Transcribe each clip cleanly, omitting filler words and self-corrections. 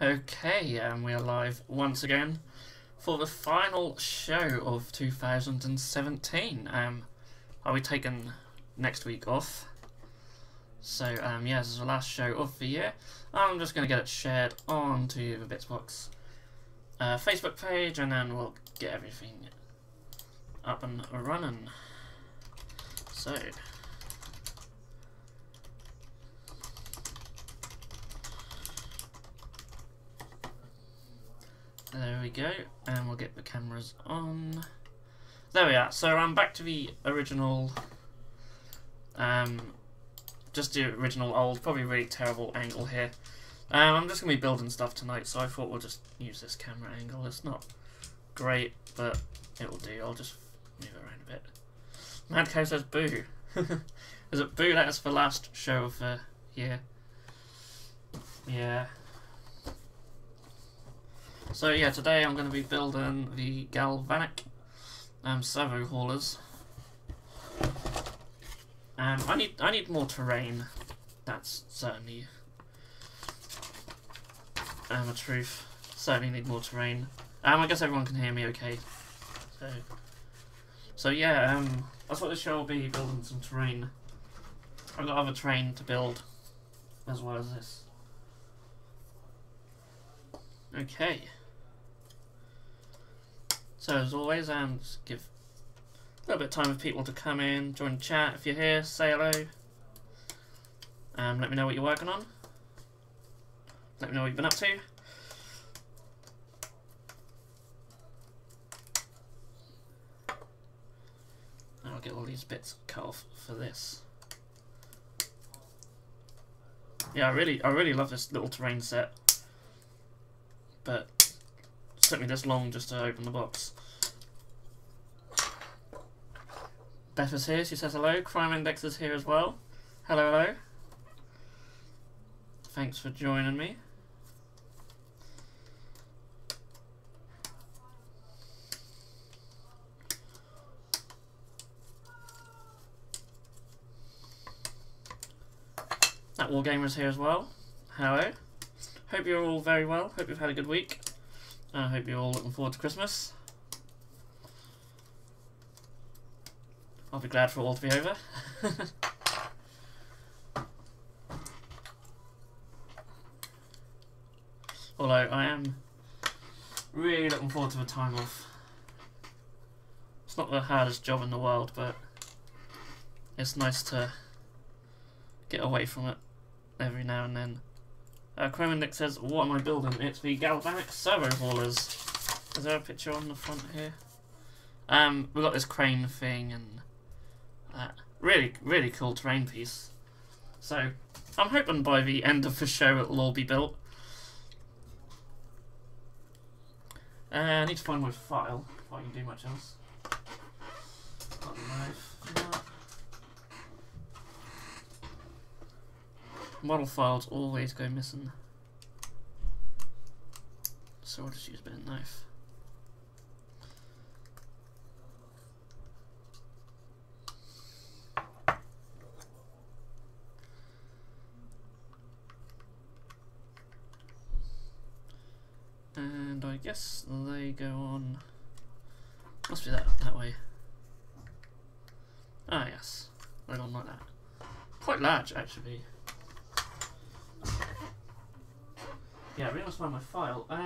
Okay, we are live once again for the final show of 2017. I'll be taking next week off. So, yeah, this is the last show of the year. I'm just going to get it shared onto the Bitzbox Facebook page, and then we'll get everything up and running. So... there we go, and we'll get the cameras on. There we are. So I'm back to the original, just the original old, probably really terrible angle here. I'm just going to be building stuff tonight, so I thought we'll just use this camera angle. It's not great, but it will do. I'll just move it around a bit. Mad Cow says boo. Is it boo? That's the last show of the year. Yeah. So yeah, today I'm going to be building the galvanic servo haulers. I need more terrain. That's certainly a truth. Certainly need more terrain. I guess everyone can hear me okay. So yeah, that's what this show will be, building some terrain. I've got other terrain to build as well as this. Okay. So as always, just give a little bit of time for people to come in, join the chat. If you're here, say hello. Let me know what you're working on. Let me know what you've been up to. And I'll get all these bits cut off for this. Yeah, I really love this little terrain set, but it took me this long just to open the box. Beth is here, she says hello. Crime Index is here as well. Hello, hello. Thanks for joining me. That Wargamer's here as well. Hello. Hope you're all very well. Hope you've had a good week. I hope you're all looking forward to Christmas. I'll be glad for it all to be over. Although I am really looking forward to the time off. It's not the hardest job in the world, but it's nice to get away from it every now and then. Chrome Index says, what am I building? It's the galvanic servo haulers. Is there a picture on the front here? We've got this crane thing and that. Really cool terrain piece. So, I'm hoping by the end of the show it'll all be built. I need to find my file before I can do much else. Got a knife. Model files always go missing, so I'll just use a bit of knife. And I guess they go on. Must be that way. Ah yes, they go on like that. Quite large actually. Yeah, I really must find my file. Oh,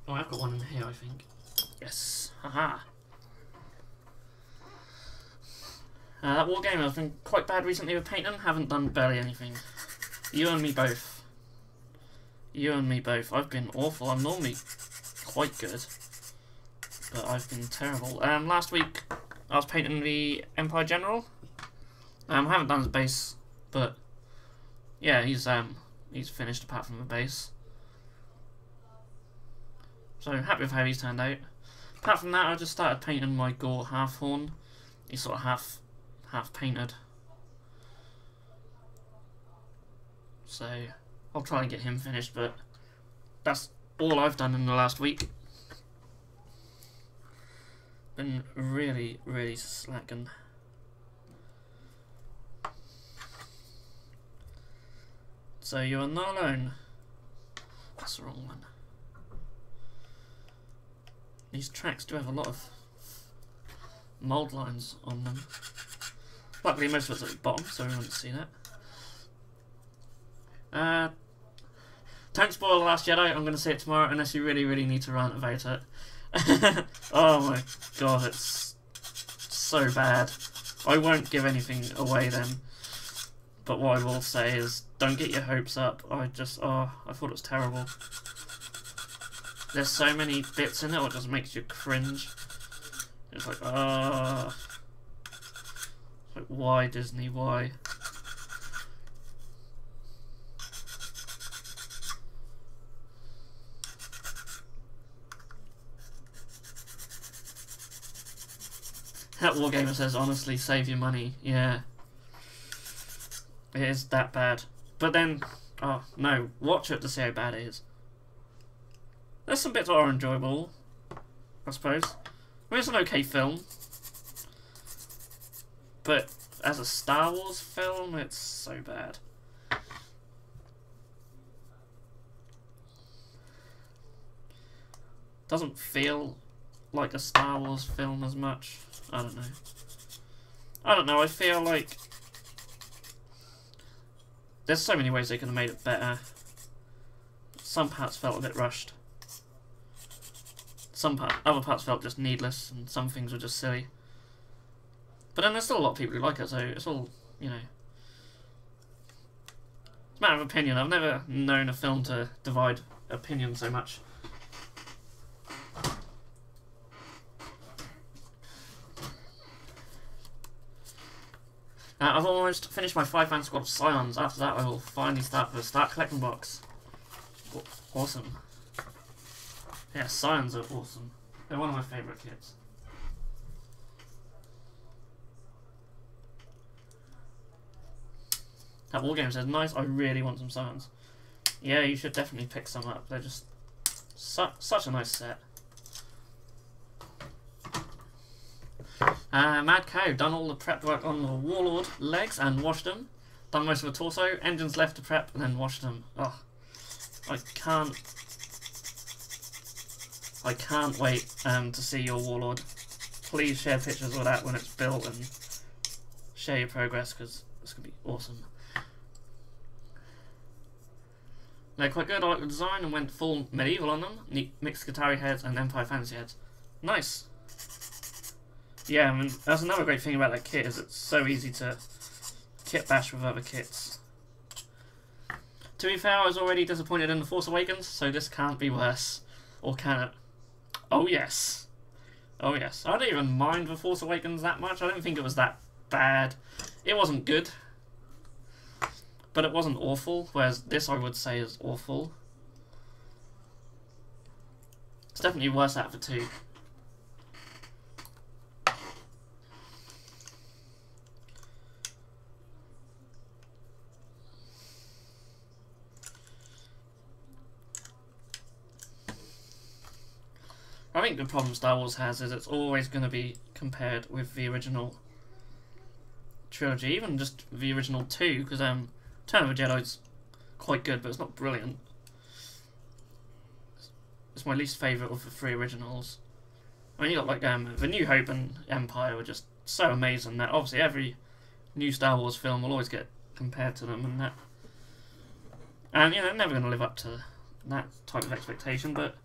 I've got one in here, I think. Yes, haha. That Wargamer has been quite bad recently with painting. Haven't done barely anything. You and me both. You and me both. I've been awful. I'm normally quite good, but I've been terrible. Last week I was painting the Empire General. I haven't done his base, but yeah, he's finished apart from the base. So I'm happy with how he's turned out. Apart from that, I just started painting my Gore Half-Horn. He's sort of half painted. So I'll try and get him finished, but that's all I've done in the last week. been really, really slacking. So you are not alone. That's the wrong one. These tracks do have a lot of mould lines on them. Luckily most of it's at the bottom, so we won't see that. Don't spoil The Last Jedi, I'm going to see it tomorrow unless you really, really need to rant about it. Oh my god, it's so bad. I won't give anything away then. But what I will say is, don't get your hopes up. I thought it was terrible. There's so many bits in it, it just makes you cringe. It's like, like, why Disney, why? That Wargamer says, honestly, save your money. Yeah. It is that bad. But then, oh no, watch it to see how bad it is. There's some bits that are enjoyable, I suppose. I mean, it's an okay film. But as a Star Wars film, it's so bad. Doesn't feel like a Star Wars film as much. I don't know, I feel like there's so many ways they could have made it better. Some parts felt a bit rushed. Other parts felt just needless, and some things were just silly. But then there's still a lot of people who like it, so it's all, you know. It's a matter of opinion. I've never known a film to divide opinion so much. I've almost finished my 5-man squad of Scions. After that, I will finally start the Start Collecting box. Awesome. Yeah, Scions are awesome. They're one of my favourite kits. That Wargame says, nice, I really want some Scions. Yeah, you should definitely pick some up. They're just such a nice set. Mad Cow, done all the prep work on the Warlord legs and washed them. Done most of the torso, engines left to prep and then washed them. Oh, I can't wait to see your Warlord. Please share pictures of that when it's built and share your progress because it's going to be awesome. They're quite good. I like the design and went full medieval on them. Mixed Qatari heads and Empire Fantasy heads. Nice. Yeah, I mean, that's another great thing about that kit, is it's so easy to kit bash with other kits. To be fair, I was already disappointed in The Force Awakens, so this can't be worse. Or can it? Oh yes. Oh yes. I don't even mind The Force Awakens that much. I don't think it was that bad. It wasn't good. But it wasn't awful, whereas this I would say is awful. It's definitely worse out of the two. I think the problem Star Wars has is it's always going to be compared with the original trilogy, even just the original two, because Return of the Jedi's quite good, but it's not brilliant. It's my least favourite of the three originals. I mean, you got like The New Hope and Empire were just so amazing that obviously every new Star Wars film will always get compared to them, and that, and you know, they're never going to live up to that type of expectation, but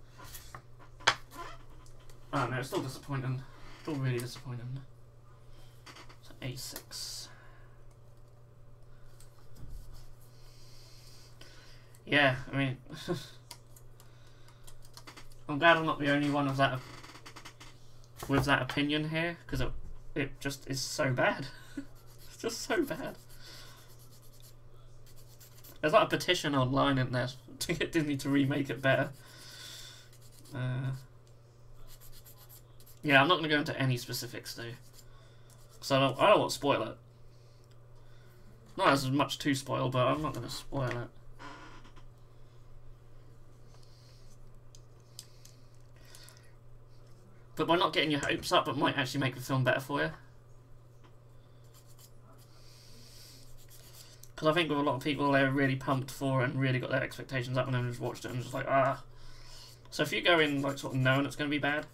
I don't know, it's still disappointing. Still really disappointing. So A6. Yeah, I mean, I'm glad I'm not the only one of that with that opinion here, because it just is so bad. It's just so bad. There's like a petition online in there to get Disney to remake it better. Yeah, I'm not going to go into any specifics though, because I don't want to spoil it. Not as much to spoil, but I'm not going to spoil it. But by not getting your hopes up, it might actually make the film better for you. Because I think with a lot of people, they were really pumped for it and really got their expectations up, and then just watched it and just like, ah. So if you go in like sort of knowing it's going to be bad,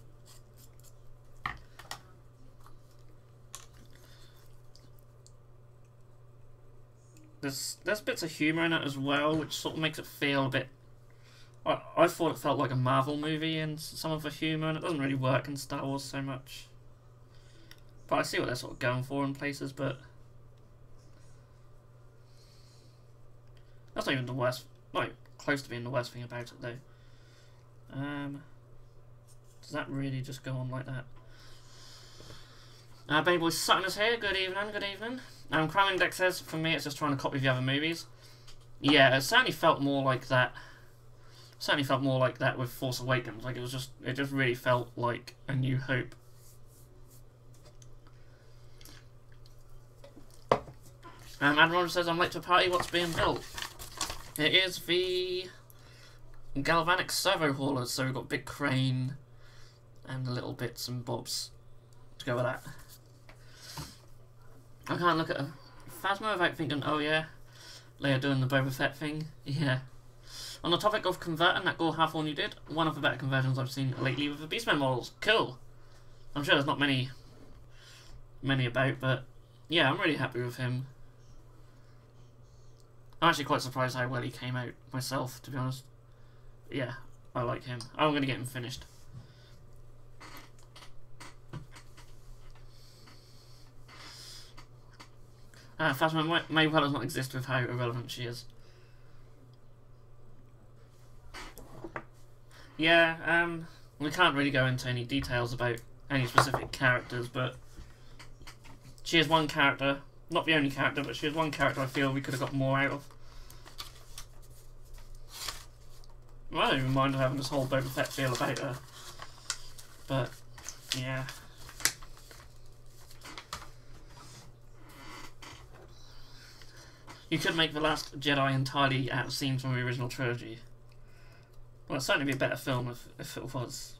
there's bits of humour in it as well, which sort of makes it feel a bit. I thought it felt like a Marvel movie in some of the humour, and it doesn't really work in Star Wars so much. But I see what they're sort of going for in places, but that's not even the worst, not close to being the worst thing about it though. Does that really just go on like that? Babyboy Sutton is here. Good evening, good evening. Crime Index says, for me, it's just trying to copy the other movies. Yeah, it certainly felt more like that. Certainly felt more like that with Force Awakens. Like it just really felt like A New Hope. Admiral says, I'm late to a party. What's being built? It is the galvanic servo haulers. So we've got big crane and the little bits and bobs to go with that. I can't look at a Phasma without thinking, oh yeah, Leia doing the Boba Fett thing. Yeah. On the topic of converting that Gore Hathorn you did, one of the better conversions I've seen lately with the Beastmen models. Cool. I'm sure there's not many about, but yeah, I'm really happy with him. I'm actually quite surprised how well he came out myself, to be honest. Yeah, I like him. I'm going to get him finished. Phasma may well not exist with how irrelevant she is. Yeah, we can't really go into any details about any specific characters, but she is one character, not the only character, but she is one character I feel we could have got more out of. I don't even mind having this whole Boba Fett feel about her, but yeah. You could make The Last Jedi entirely out of scenes from the original trilogy. Well, it'd certainly be a better film if it was.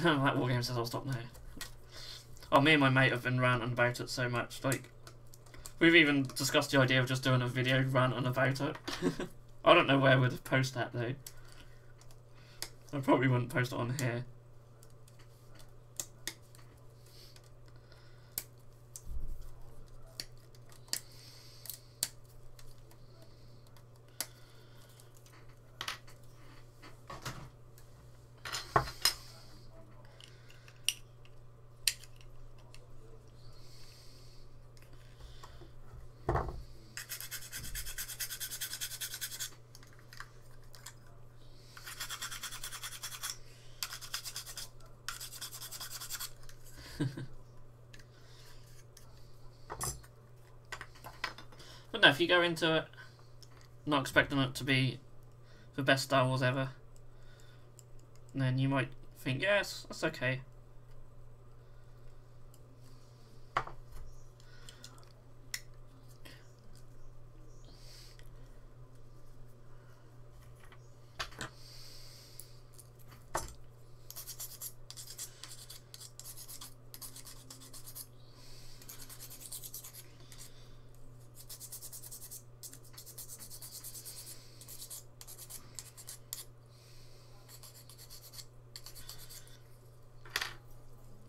That war game says I'll stop now. Oh, me and my mate have been ranting about it so much. Like, we've even discussed the idea of just doing a video ranting about it. I don't know where we'd post that though. I probably wouldn't post it on here. But no, if you go into it not expecting it to be the best Star Wars ever, then you might think, yes, that's okay.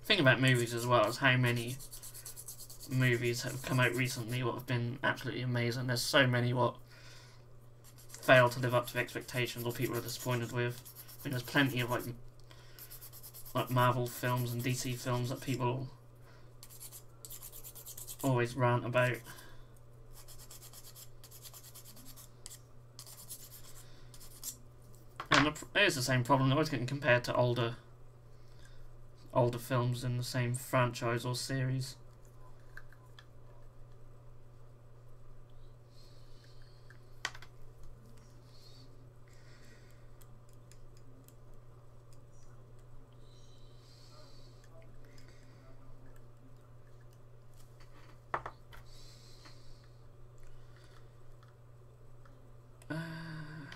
Thing about movies as well is how many movies have come out recently what have been absolutely amazing. There's so many what fail to live up to expectations or people are disappointed with. I mean, there's plenty of like Marvel films and DC films that people always rant about. And it is the same problem. They're always getting compared to older older films in the same franchise or series.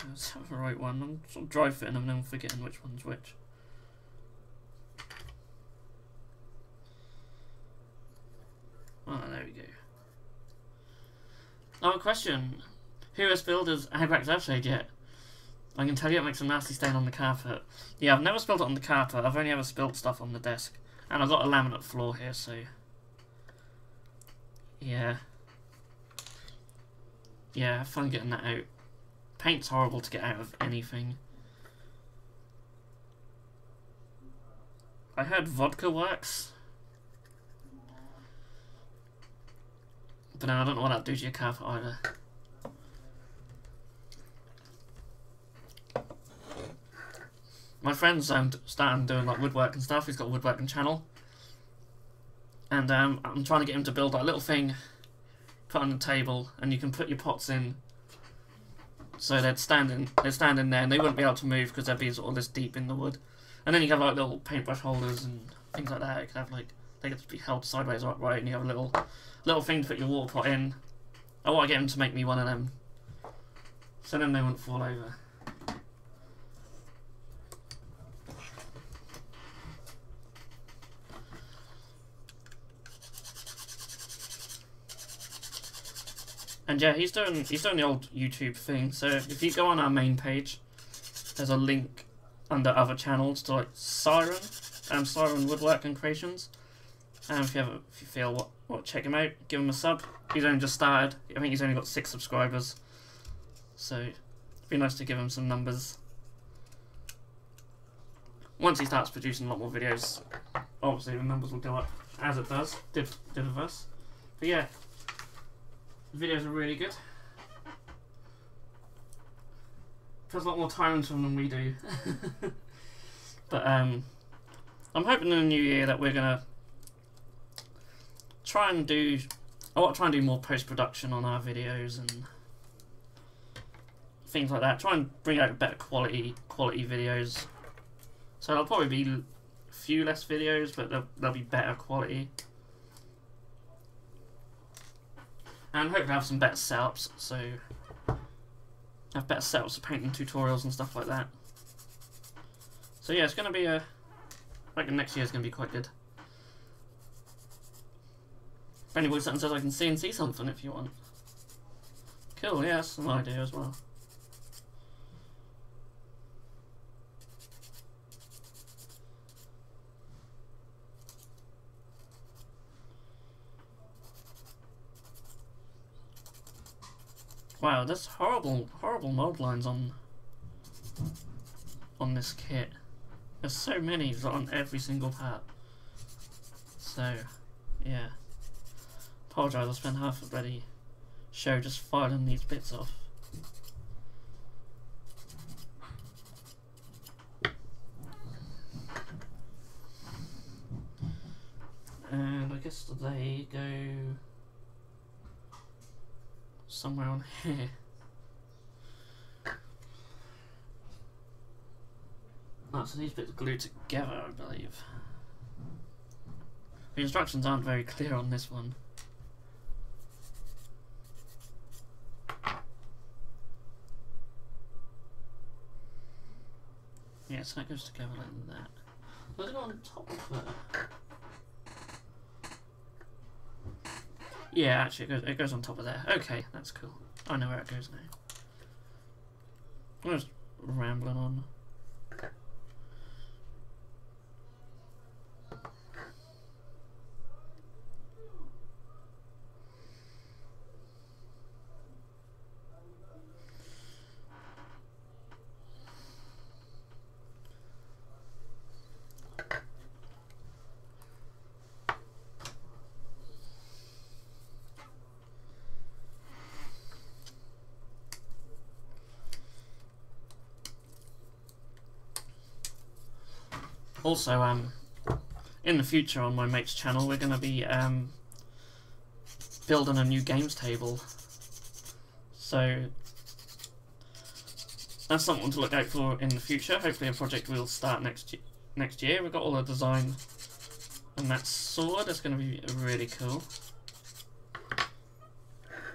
Let's have the right one. I'm sort of dry fitting them and I'm forgetting which one's which. Oh, there we go. Oh, question. Who has spilled his Agrax Avshade yet? I can tell you it makes a nasty stain on the carpet. Yeah, I've never spilled it on the carpet. I've only ever spilled stuff on the desk. And I've got a laminate floor here, so... yeah. Yeah, have fun getting that out. Paint's horrible to get out of anything. I heard vodka works. But no, I don't know what that'd do to your carpet either. My friend's starting doing like woodwork and stuff. He's got a woodworking channel. And I'm trying to get him to build like a little thing, put on the table, and you can put your pots in. So they'd stand in there and they wouldn't be able to move because they'd be sort of this deep in the wood. And then you have like little paintbrush holders and things like that. You could have like, they could be held sideways or upright, and you have a little thing to put your water pot in. I want to get him to make me one of them, so then they wouldn't fall over. And yeah, he's doing the old YouTube thing. So if you go on our main page, there's a link under other channels to like Siren Woodwork and Creations. And if you feel what, check him out, give him a sub. He's only just started. I think he's only got 6 subscribers. So it'd be nice to give him some numbers. Once he starts producing a lot more videos, obviously the numbers will go up, as it did with us. But yeah. The videos are really good. There's a lot more time into them than we do. But I'm hoping in the new year that we're gonna I want to try and do more post-production on our videos and things like that. Try and bring out better quality videos. So there'll probably be a few less videos, but they'll be better quality. And hopefully have some better setups, so have better setups for painting tutorials and stuff like that. So yeah, it's going to be I reckon next year's going to be quite good. If anybody says I can CNC something if you want. Cool, yeah, that's an idea as well. Wow, there's horrible mold lines on this kit. There's so many on every single part. So, yeah. Apologise, I spent half a bloody show just filing these bits off. And I guess they go somewhere on here. Oh, so these bits are glued together, I believe. The instructions aren't very clear on this one. Yeah, so that goes together like that. Does it go on top of it? Yeah, actually, it goes on top of there. Okay, that's cool. I know where it goes now. I'm just rambling on. Also, in the future on my mate's channel, we're going to be building a new games table. So that's something to look out for in the future. Hopefully a project will start next year. We've got all the design on that sword. That's going to be really cool.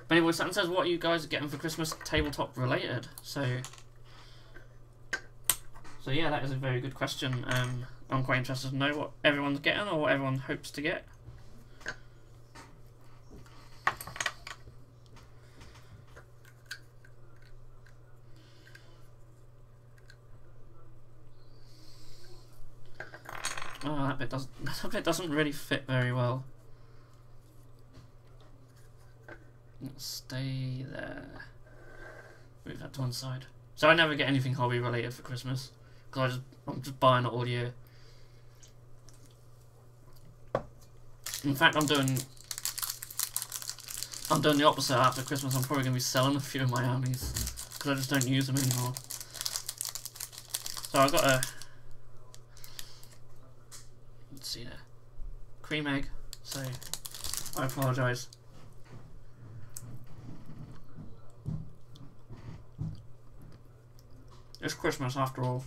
But anyway, Saturn says, what are you guys getting for Christmas tabletop related? So yeah, that is a very good question. I'm quite interested to know what everyone's getting or what everyone hopes to get. Oh, that bit doesn't really fit very well. Let's stay there. Move that to one side. So I never get anything hobby related for Christmas because I'm just buying it all year. In fact, I'm doing the opposite after Christmas. I'm probably going to be selling a few of my armies because I just don't use them anymore. So I've got a, let's see there, cream egg. So I apologise. It's Christmas after all.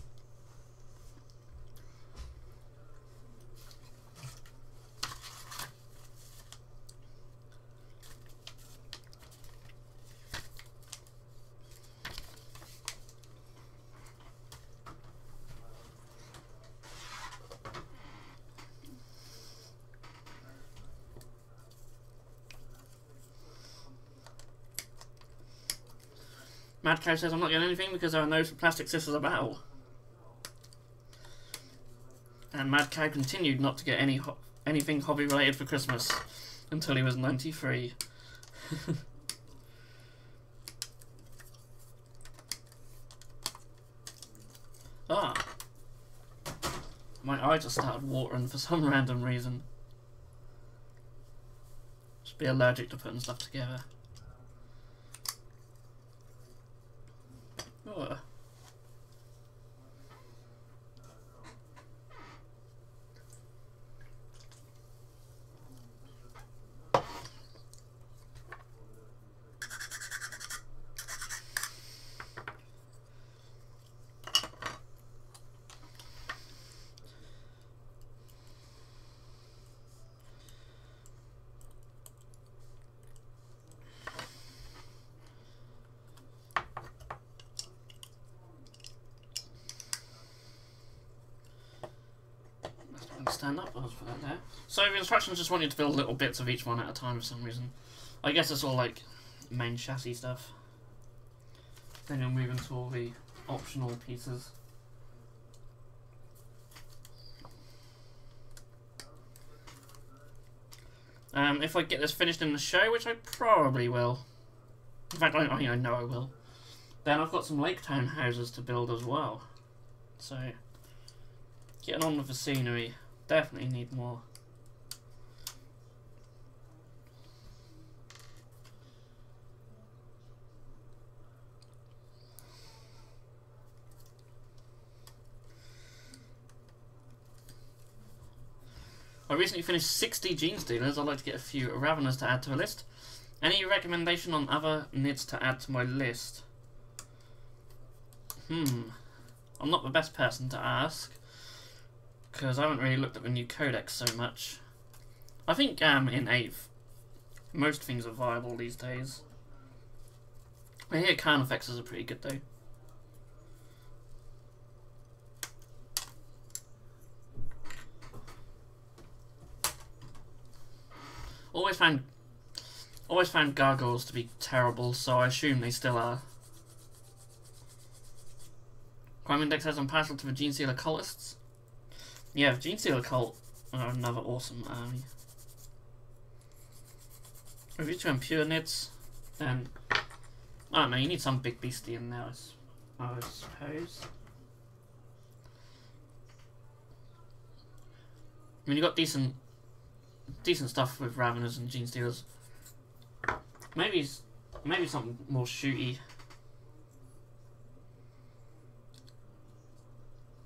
Mad Cow says, I'm not getting anything because there are no plastic sisters about. And Mad Cow continued not to get anything hobby related for Christmas until he was 93. Ah. My eye just started watering for some random reason. Just be allergic to putting stuff together. Oh. Stand up, I'll put that there. So the instructions just want you to build little bits of each one at a time for some reason. I guess it's all like main chassis stuff. Then you'll move into all the optional pieces. If I get this finished in the show, which I probably will. In fact, I know I will. Then I've got some lake town houses to build as well. So getting on with the scenery. Definitely need more. I recently finished 60 Gene Stealers. I'd like to get a few Raveners to add to a list. Any recommendation on other NIDs to add to my list? I'm not the best person to ask, because I haven't really looked at the new codex so much. I think in 8th, most things are viable these days. I hear Carnifexes are pretty good though. Always found gargoyles to be terrible, so I assume they still are. Crime Index says I'm partial to the Gene Stealer cultists. Yeah, Gene Stealer cult are another awesome army. If you turn pure NIDs, then I don't know, you need some big beastie in there, I suppose. I mean, you got decent stuff with Raveners and Gene Stealers. Maybe something more shooty.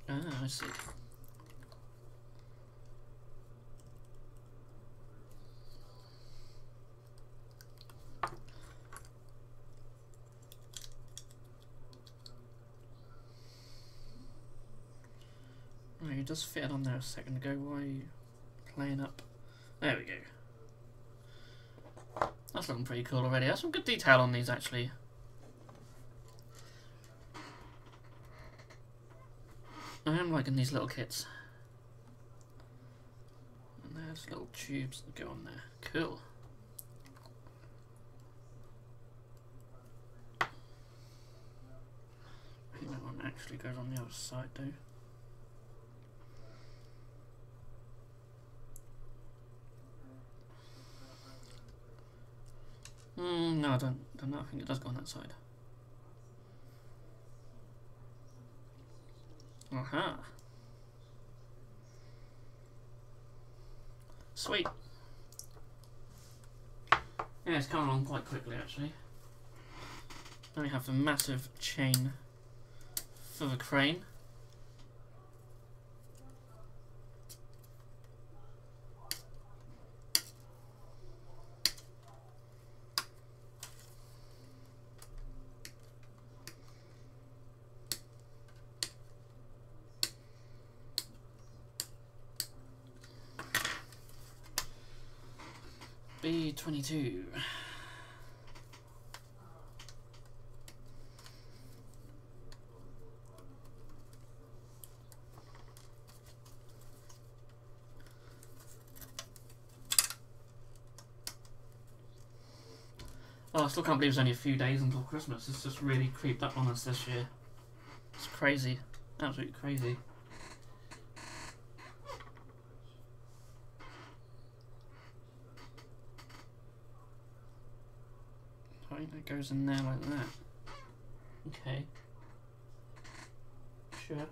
Ah, I see. just fitted on there a second ago. Why are you playing up? There we go. That's looking pretty cool already. There's some good detail on these actually. I am liking these little kits. And there's little tubes that go on there. Cool. I think that one actually goes on the other side though. No, I don't know. I think it does go on that side. Aha. Sweet. Yeah, it's coming along quite quickly actually. Then we have the massive chain for the crane. B-22. Oh, I still can't believe it's only a few days until Christmas. It's just really creeped up on us this year. It's crazy. Absolutely crazy. I think that goes in there like that. Okay. Sure.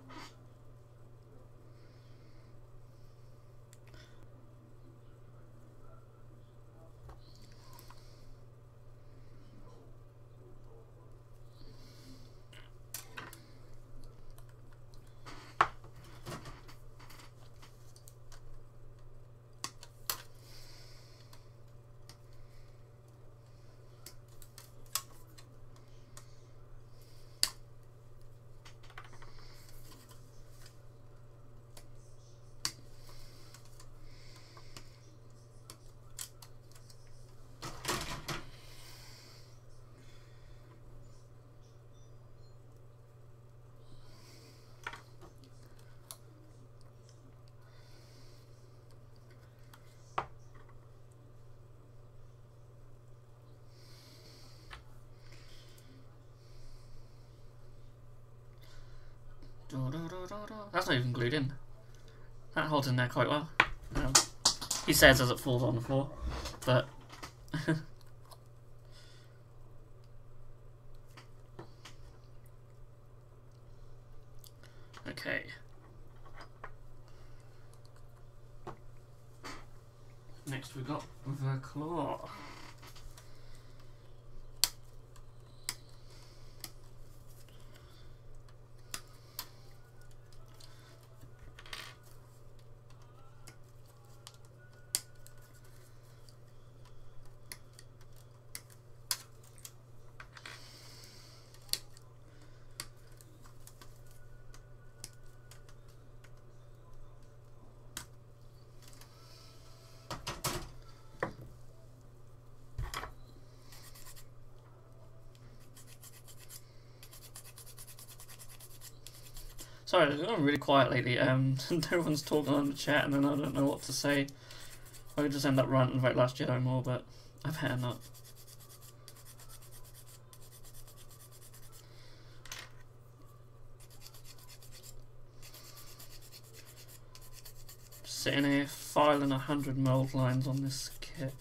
That's not even glued in. That holds in there quite well. He says as it falls on the floor, but okay. Next we got the claw. Sorry, it's gone really quiet lately. No one's talking on the chat, and then I don't know what to say. I could just end up ranting about Last Jedi more, but I better not. Sitting here filing 100 mold lines on this kit.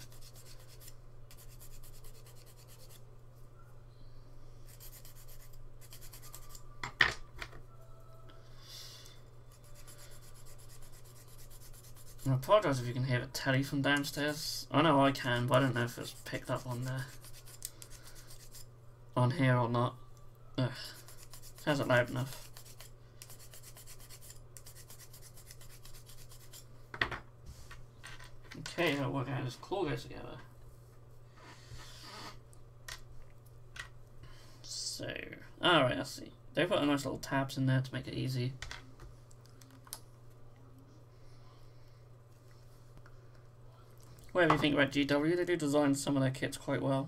I apologise if you can hear the telly from downstairs. I know I can, but I don't know if it's picked up on there. On here or not. Ugh. It hasn't loud enough. Okay, I'll work out how this claw goes together. So, alright, I see. They put a nice little tabs in there to make it easy. whatever you think about GW, they do design some of their kits quite well.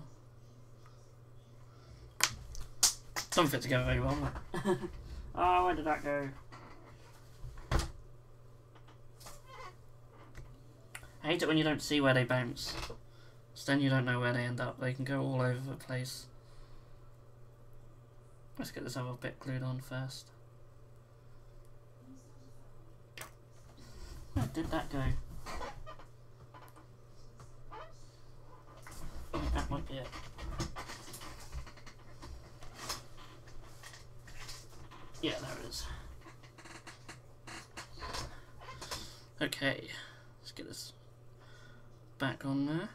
Some fit together very well. Oh, where did that go? I hate it when you don't see where they bounce. So then you don't know where they end up. They can go all over the place. Let's get this other bit glued on first. Where did that go? I think that might be it. Yeah, there it is. Okay, let's get this back on there.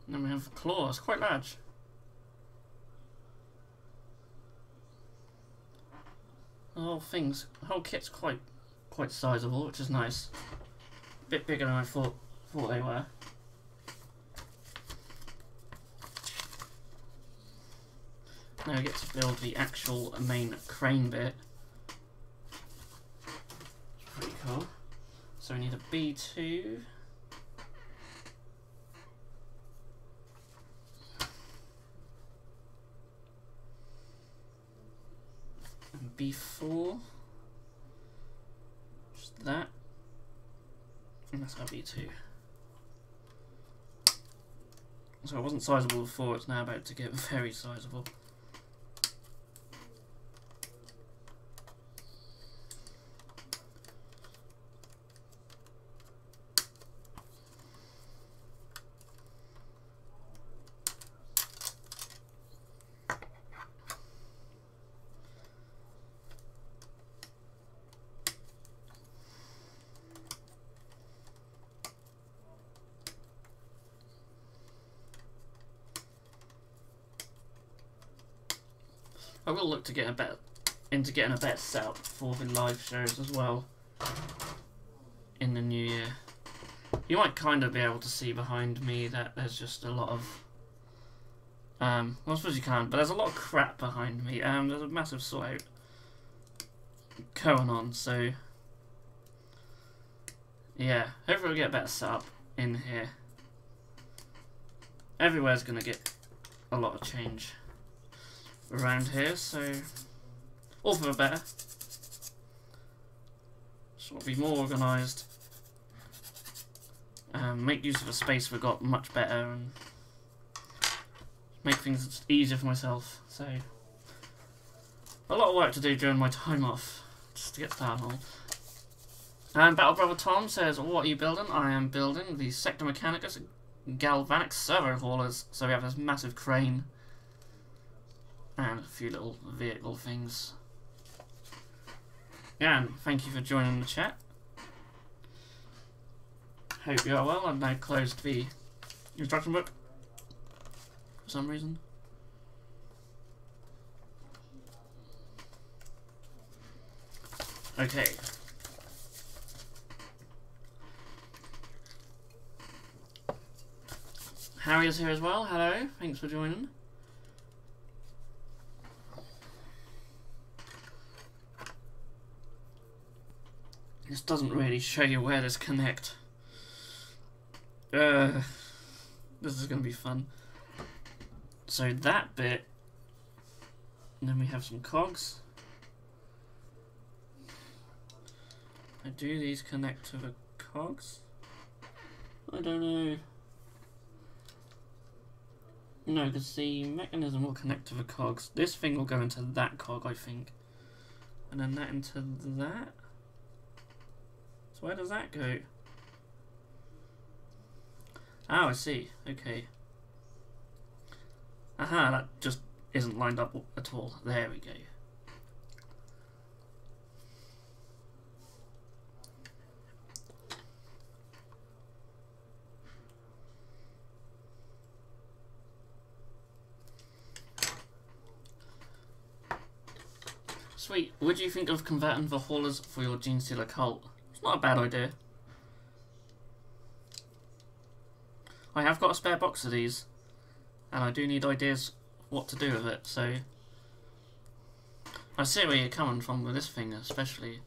And then we have the claws, quite large. The whole kit's quite sizable, which is nice. A bit bigger than I thought they were. Now we get to build the actual main crane bit. It's pretty cool. So we need a B2. And B4. Just that. And that's our B2. So it wasn't sizable before, it's now about to get very sizable. I will look to get getting a better setup for the live shows as well in the new year. You might kind of be able to see behind me that there's just a lot of well, I suppose you can, but there's a lot of crap behind me. There's a massive sort out going on, so yeah, hopefully we'll get a better setup in here. Everywhere's gonna get a lot of change around here, so all for the better. So we'll be more organised, make use of the space we've got much better, and make things easier for myself. So a lot of work to do during my time off, just to get started on. And Battle Brother Tom says, what are you building? I am building the Sector Mechanicus Galvanic Servo Haulers. So we have this massive crane and a few little vehicle things. Yeah, and thank you for joining the chat. Hope you are well. I've now closed the instruction book for some reason. Okay. Harry is here as well. Hello, thanks for joining. This doesn't really show you where this connect. This is going to be fun. So that bit, and then we have some cogs. Do these connect to the cogs? I don't know. No, because the mechanism will connect to the cogs. This thing will go into that cog, I think. And then that into that. So where does that go? Oh, I see. Okay. Aha, that just isn't lined up at all. There we go. Sweet. What do you think of converting the haulers for your Gene Stealer cult? It's not a bad idea. I have got a spare box of these, and I do need ideas what to do with it, so I see where you're coming from with this thing, especially.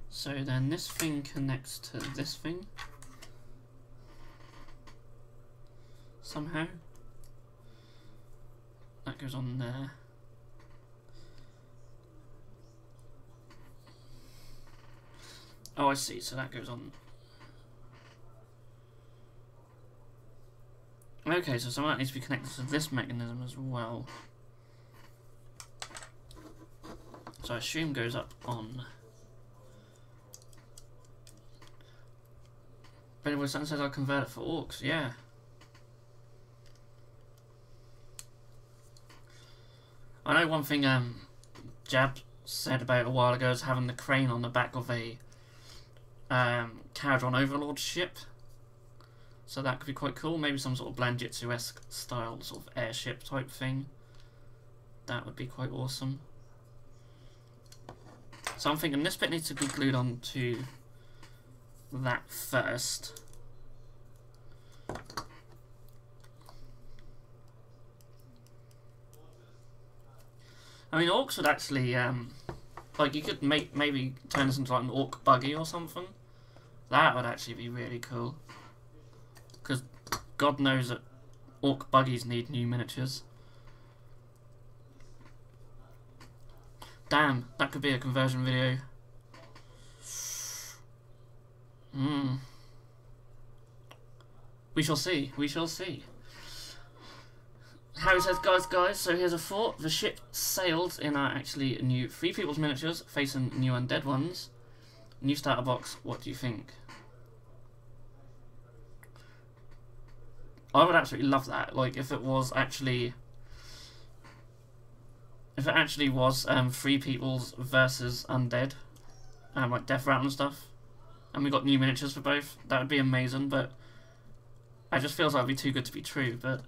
So then this thing connects to this thing somehow. That goes on there. Oh, I see. So that goes on. Okay, so some of that needs to be connected to this mechanism as well. So I assume goes up on. But anyway, something says I'll convert it for orcs. Yeah. I know one thing Jab said about a while ago is having the crane on the back of a Caradron Overlord ship. So that could be quite cool. Maybe some sort of Blandjitsu-esque style sort of airship type thing. That would be quite awesome. So I'm thinking this bit needs to be glued on to that first. I mean, orcs would actually, like, you could maybe turn this into like an orc buggy or something. That would actually be really cool. Because God knows that orc buggies need new miniatures. Damn, that could be a conversion video. We shall see, we shall see. Harry says, guys, so here's a thought. The ship sailed in our actually new Free People's miniatures, facing new undead ones. New starter box, what do you think? I would absolutely love that. Like, if it was actually... If it actually was Free People's versus undead. Like Death Rattle and stuff. And we got new miniatures for both. That would be amazing, but... I just feels like it'd be too good to be true, but...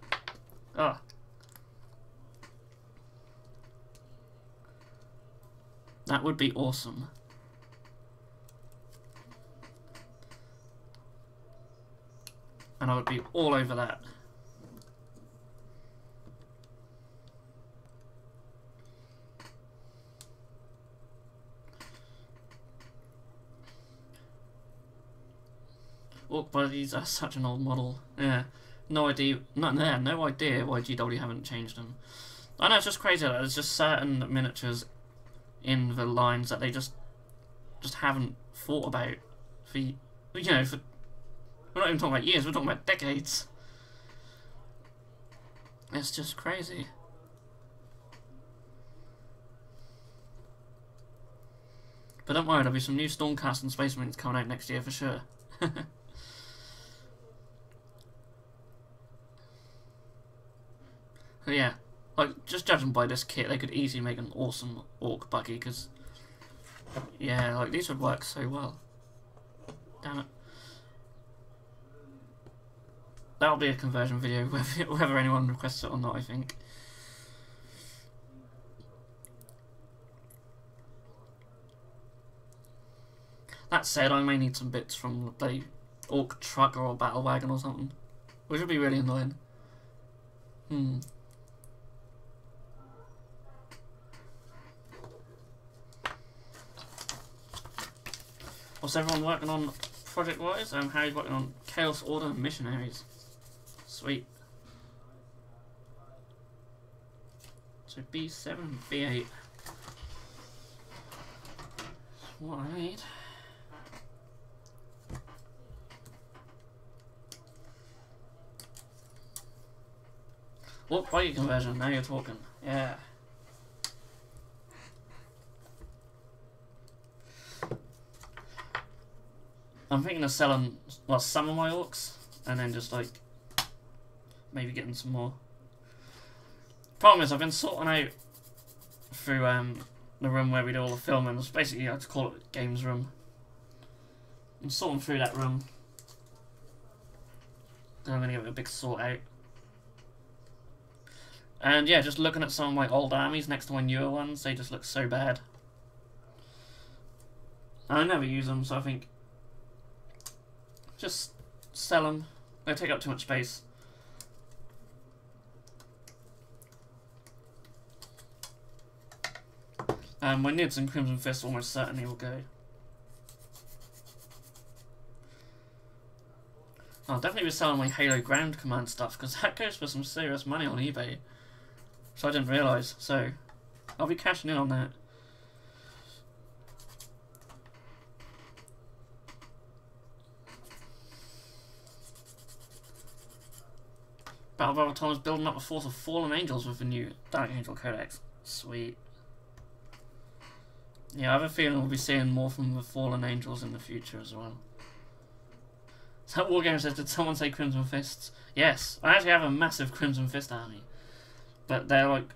Ah. That would be awesome. And I would be all over that. Orc buddies are such an old model. Yeah. No idea why GW haven't changed them. I know, it's just crazy that there's just certain miniatures in the lines that they just haven't thought about for, you know, for, we're not even talking about years, we're talking about decades. It's just crazy. But don't worry, there'll be some new Stormcast and Space Marines coming out next year for sure. But yeah, like, just judging by this kit, they could easily make an awesome orc buggy, because, yeah, like, these would work so well. Damn it. That'll be a conversion video, whether anyone requests it or not, I think. That said, I may need some bits from the orc truck or a battle wagon or something, which would be really annoying. What's everyone working on project-wise? Harry's working on Chaos Order Missionaries. Sweet. So B7 and B8. That's what I need. What buggy conversion? Now you're talking. Yeah. I'm thinking of selling, well, some of my orcs, and then just, like, maybe getting some more. Problem is, I've been sorting out through the room where we do all the filming. It's basically, I just call it games room. I'm sorting through that room. Then I'm going to give it a big sort out. And yeah, just looking at some of my old armies next to my newer ones, they just look so bad. I never use them, so I think just sell them. They take up too much space. My Nids and Crimson Fist almost certainly will go. I'll definitely be selling my Halo Ground Command stuff, because that goes for some serious money on eBay. So I didn't realise, so I'll be cashing in on that. Battle Brother Tom is building up a force of fallen angels with the new Dark Angel Codex. Sweet. Yeah, I have a feeling we'll be seeing more from the fallen angels in the future as well. So Wargame says, did someone say Crimson Fists? Yes, I actually have a massive Crimson Fist army. But they're like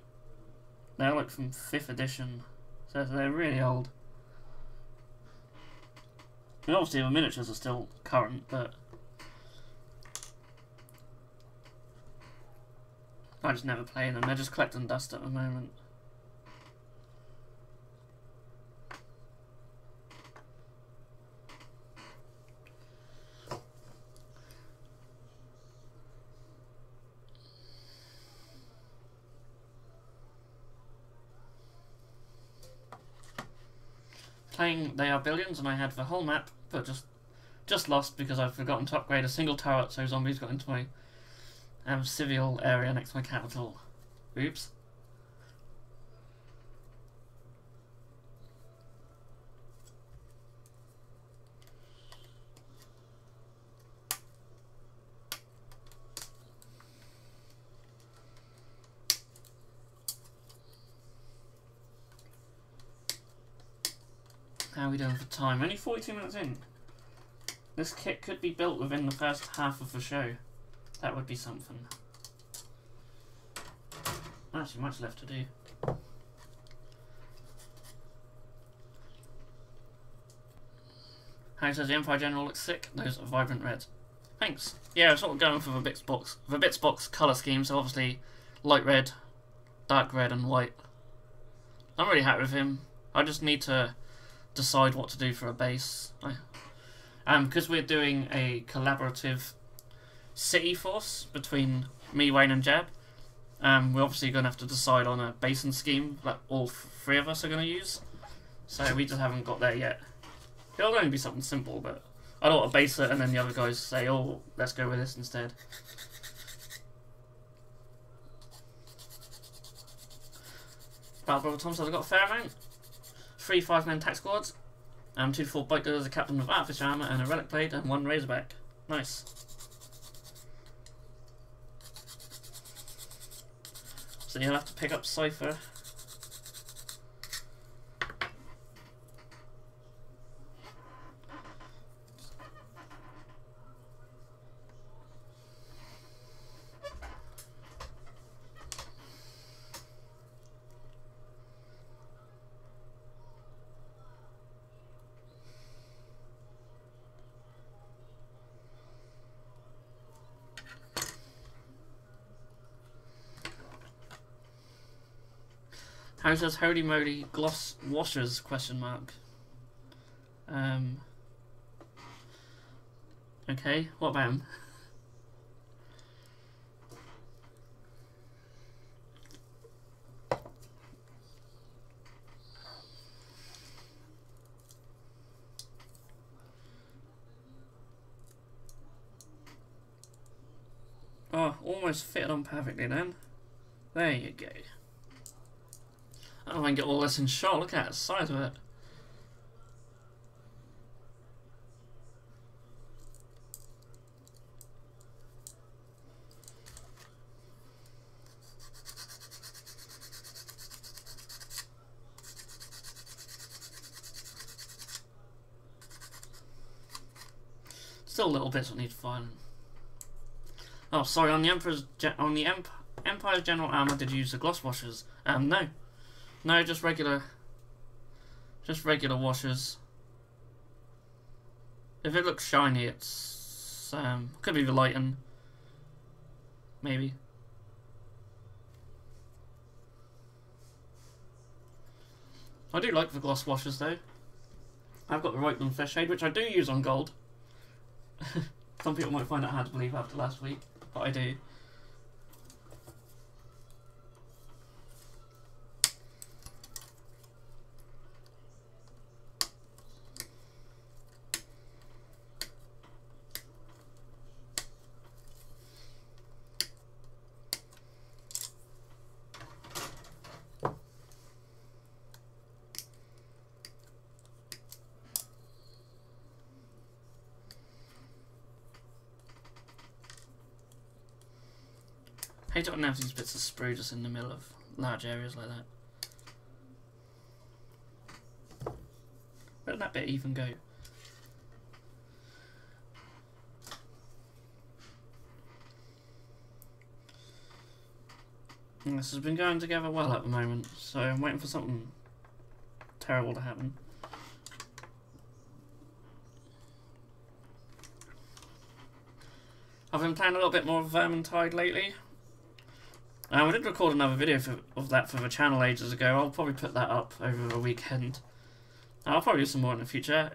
from 5th edition. So they're really old. And obviously the miniatures are still current, but I just never play them. They're just collecting dust at the moment. Playing They Are Billions, and I had the whole map, but just lost because I've forgotten to upgrade a single turret, so zombies got into my civil area next to my capital. Oops. How are we doing for time? Only 42 minutes in. This kit could be built within the first half of the show. That would be something. Actually, much left to do. How says the Empire General looks sick? Those are vibrant reds. Thanks. Yeah, I'm sort of going for the Bitzbox colour scheme, so obviously light red, dark red and white. I'm really happy with him. I just need to decide what to do for a base. Because we're doing a collaborative city force between me, Wayne and Jab, we're obviously going to have to decide on a basing scheme that all 3 of us are going to use. So we just haven't got there yet. It'll only be something simple, but I don't want to base it and then the other guys say, oh, let's go with this instead. Battle Brother Tom says I've got a fair amount. 3 5-man tax squads, 2 to 4 bike gunners, a captain with artificer armour and a relic blade, and 1 razorback. Nice. So you'll have to pick up Cypher. How says holy moly gloss washers ? Okay, what about him? Oh, almost fitted on perfectly then. There you go. I don't know if I can get all this in shot. Look at the size of it. Still little bits that need filing. Oh, sorry. On the Empire's General Armor, did you use the gloss washers? No. No, just regular washers. If it looks shiny, it's could be the lighting, maybe. I do like the gloss washers though. I've got the right one flesh shade, which I do use on gold. Some people might find that hard to believe after last week, but I do. I hate it when I have these bits of sprue just in the middle of large areas like that. Where did that bit even go? And this has been going together well at the moment, so I'm waiting for something terrible to happen. I've been playing a little bit more of Vermintide lately. I did record another video of that for the channel ages ago. I'll probably put that up over the weekend. I'll probably do some more in the future.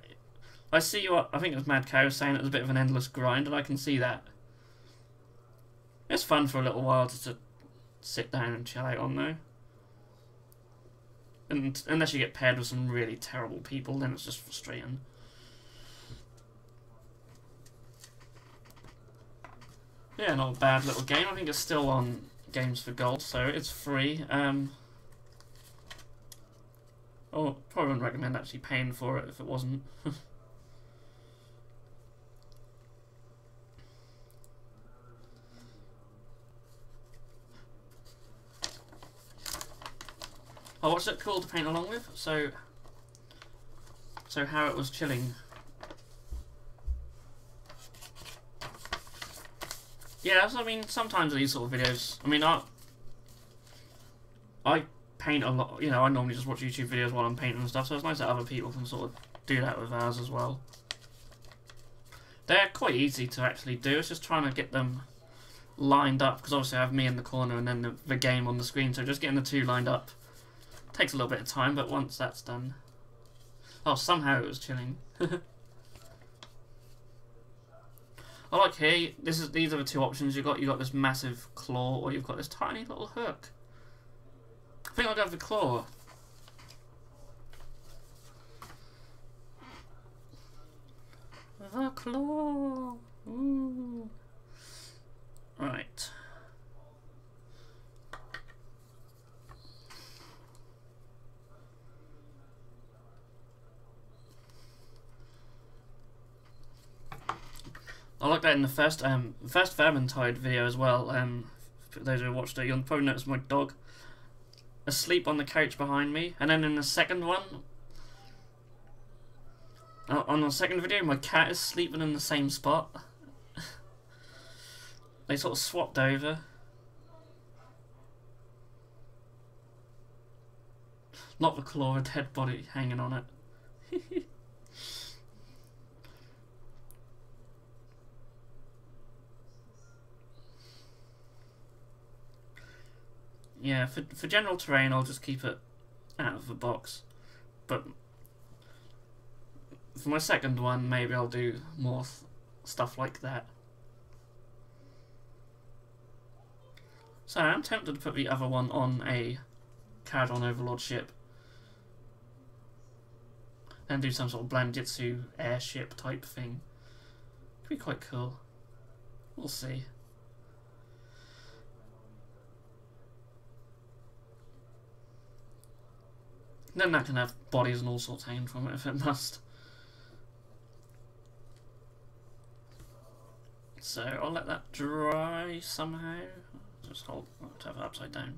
I see what I think it was Mad Cow saying it was a bit of an endless grind, and I can see that. It's fun for a little while just to sit down and chill out on though. And unless you get paired with some really terrible people, then it's just frustrating. Yeah, not a bad little game. I think it's still on Games for Gold, so it's free. Oh, probably wouldn't recommend actually paying for it if it wasn't. Oh, what's it cool to paint along with? So how it was chilling. Yeah, so I mean, sometimes these sort of videos, I mean, I paint a lot, you know, I normally just watch YouTube videos while I'm painting and stuff, so it's nice that other people can sort of do that with ours as well. They're quite easy to actually do, it's just trying to get them lined up, because obviously I have me in the corner and then the game on the screen, so just getting the two lined up takes a little bit of time, but once that's done... Oh, somehow it was chilling. I like here, these are the two options. You got this massive claw, or you've got this tiny little hook. I think I'll go with the claw. The claw. Ooh. Right. I like that in the first Vermintide video as well. For those who watched it, you'll probably notice my dog asleep on the couch behind me, and then in the second one, on the second video, my cat is sleeping in the same spot. They sort of swapped over. Not the claw, a dead body hanging on it. Yeah, for general terrain, I'll just keep it out of the box. But for my second one, maybe I'll do more stuff like that. So I'm tempted to put the other one on a Cardon Overlord ship. And do some sort of Blandjitsu airship type thing. Could be quite cool. We'll see. Then that can have bodies and all sorts hanging from it if it must. So I'll let that dry somehow. Just hold it upside down.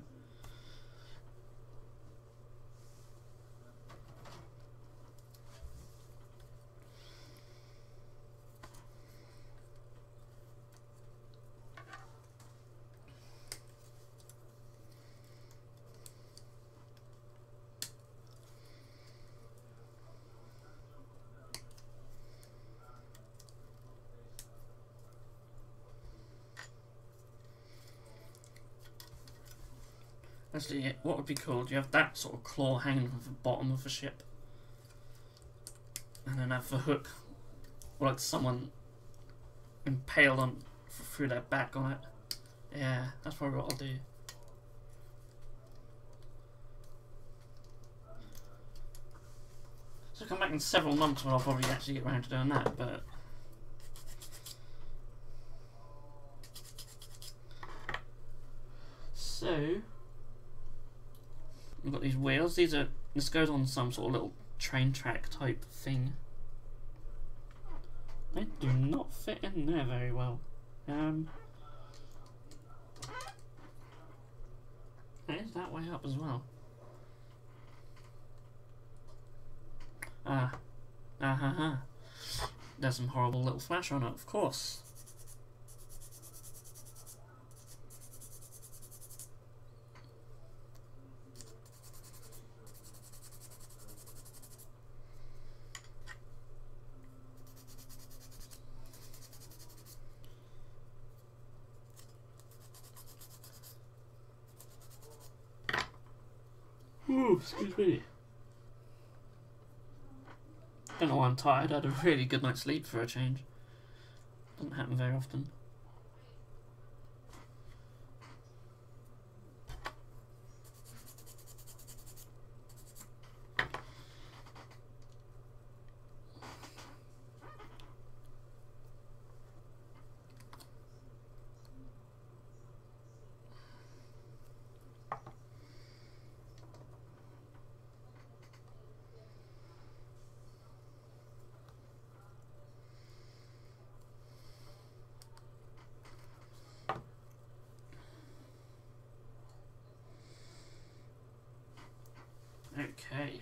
Actually, what would be cool? Do you have that sort of claw hanging from the bottom of the ship? And then have the hook, or like someone impaled on through their back on it. Yeah, that's probably what I'll do. So come back in several months when I'll probably actually get around to doing that, but so we've got these wheels. This goes on some sort of little train track type thing. They do not fit in there very well. It is that way up as well. There's some horrible little flash on it, of course. Ooh, excuse me. Don't know why I'm tired. I had a really good night's sleep for a change. Doesn't happen very often. Okay.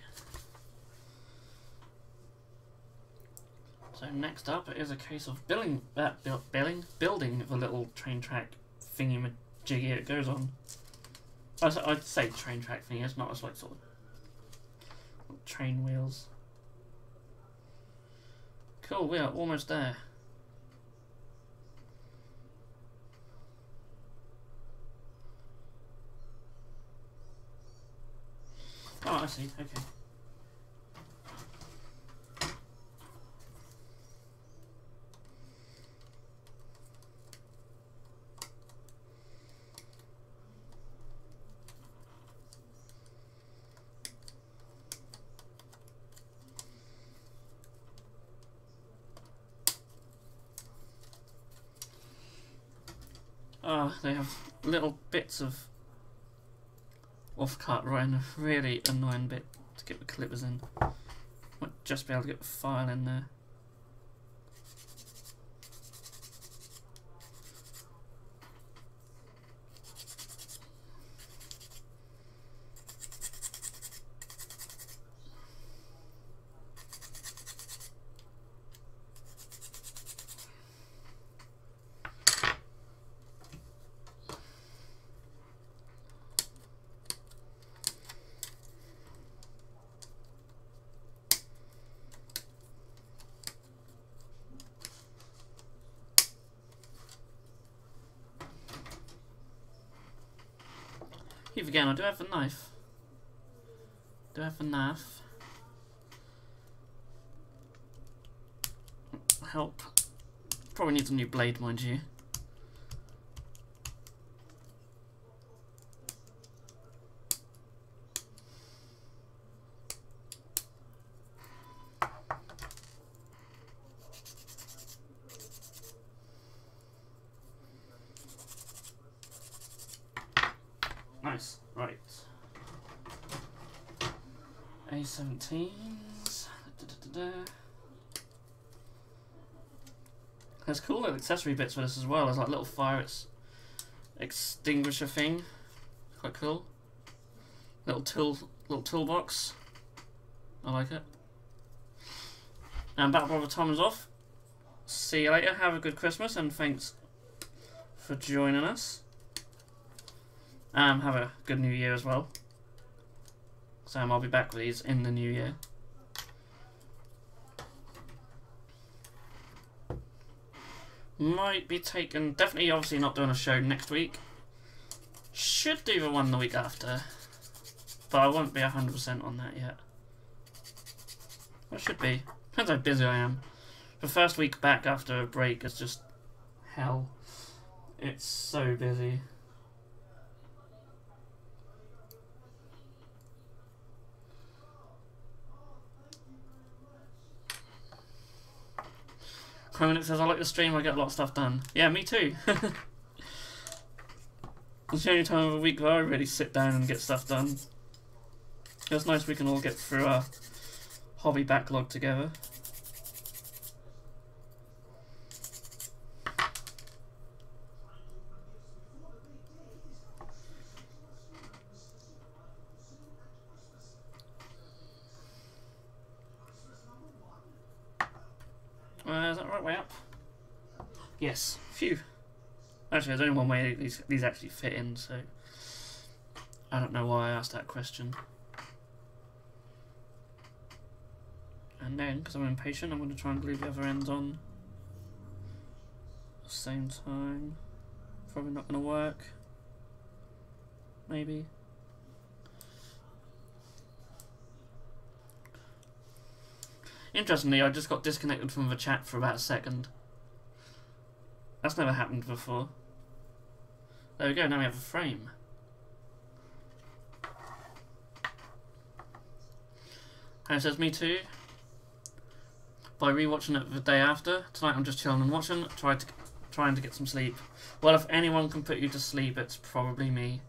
So next up is a case of building the little train track thingy-majiggy it goes on. I'd say train track thingy. It's not. It's like sort of train wheels. Cool. We are almost there. Oh, I see. Okay. Oh, they have little bits of off-cut right in a really annoying bit to get the clippers in. Might just be able to get the file in there. Keep forgetting, I do have a knife. Do I have a knife? Help. Probably needs a new blade, mind you. Nice, right. A17s. There's cool little accessory bits for this as well. There's like little fire extinguisher thing. Quite cool. Little toolbox. I like it. And Battle Brother Tom is off. See you later. Have a good Christmas and thanks for joining us. Have a good New Year as well. I'll be back with these in the New Year. Might be taken, definitely obviously not doing a show next week. Should do the one the week after. But I won't be 100% on that yet. It should be. Depends how busy I am. The first week back after a break is just hell. It's so busy. Chrominix says, I like the stream, I get a lot of stuff done. Yeah, me too. It's the only time of the week where I really sit down and get stuff done. It's nice we can all get through our hobby backlog together. Is that the right way up? Yes. Phew. Actually, there's only one way these actually fit in, so I don't know why I asked that question. And then, because I'm impatient, I'm going to try and glue the other ends on at the same time. Probably not going to work. Maybe. Interestingly, I just got disconnected from the chat for about a second. That's never happened before. There we go, now we have a frame. And it says, me too. By rewatching it the day after, tonight I'm just chilling and watching, trying to get some sleep. Well, if anyone can put you to sleep, it's probably me.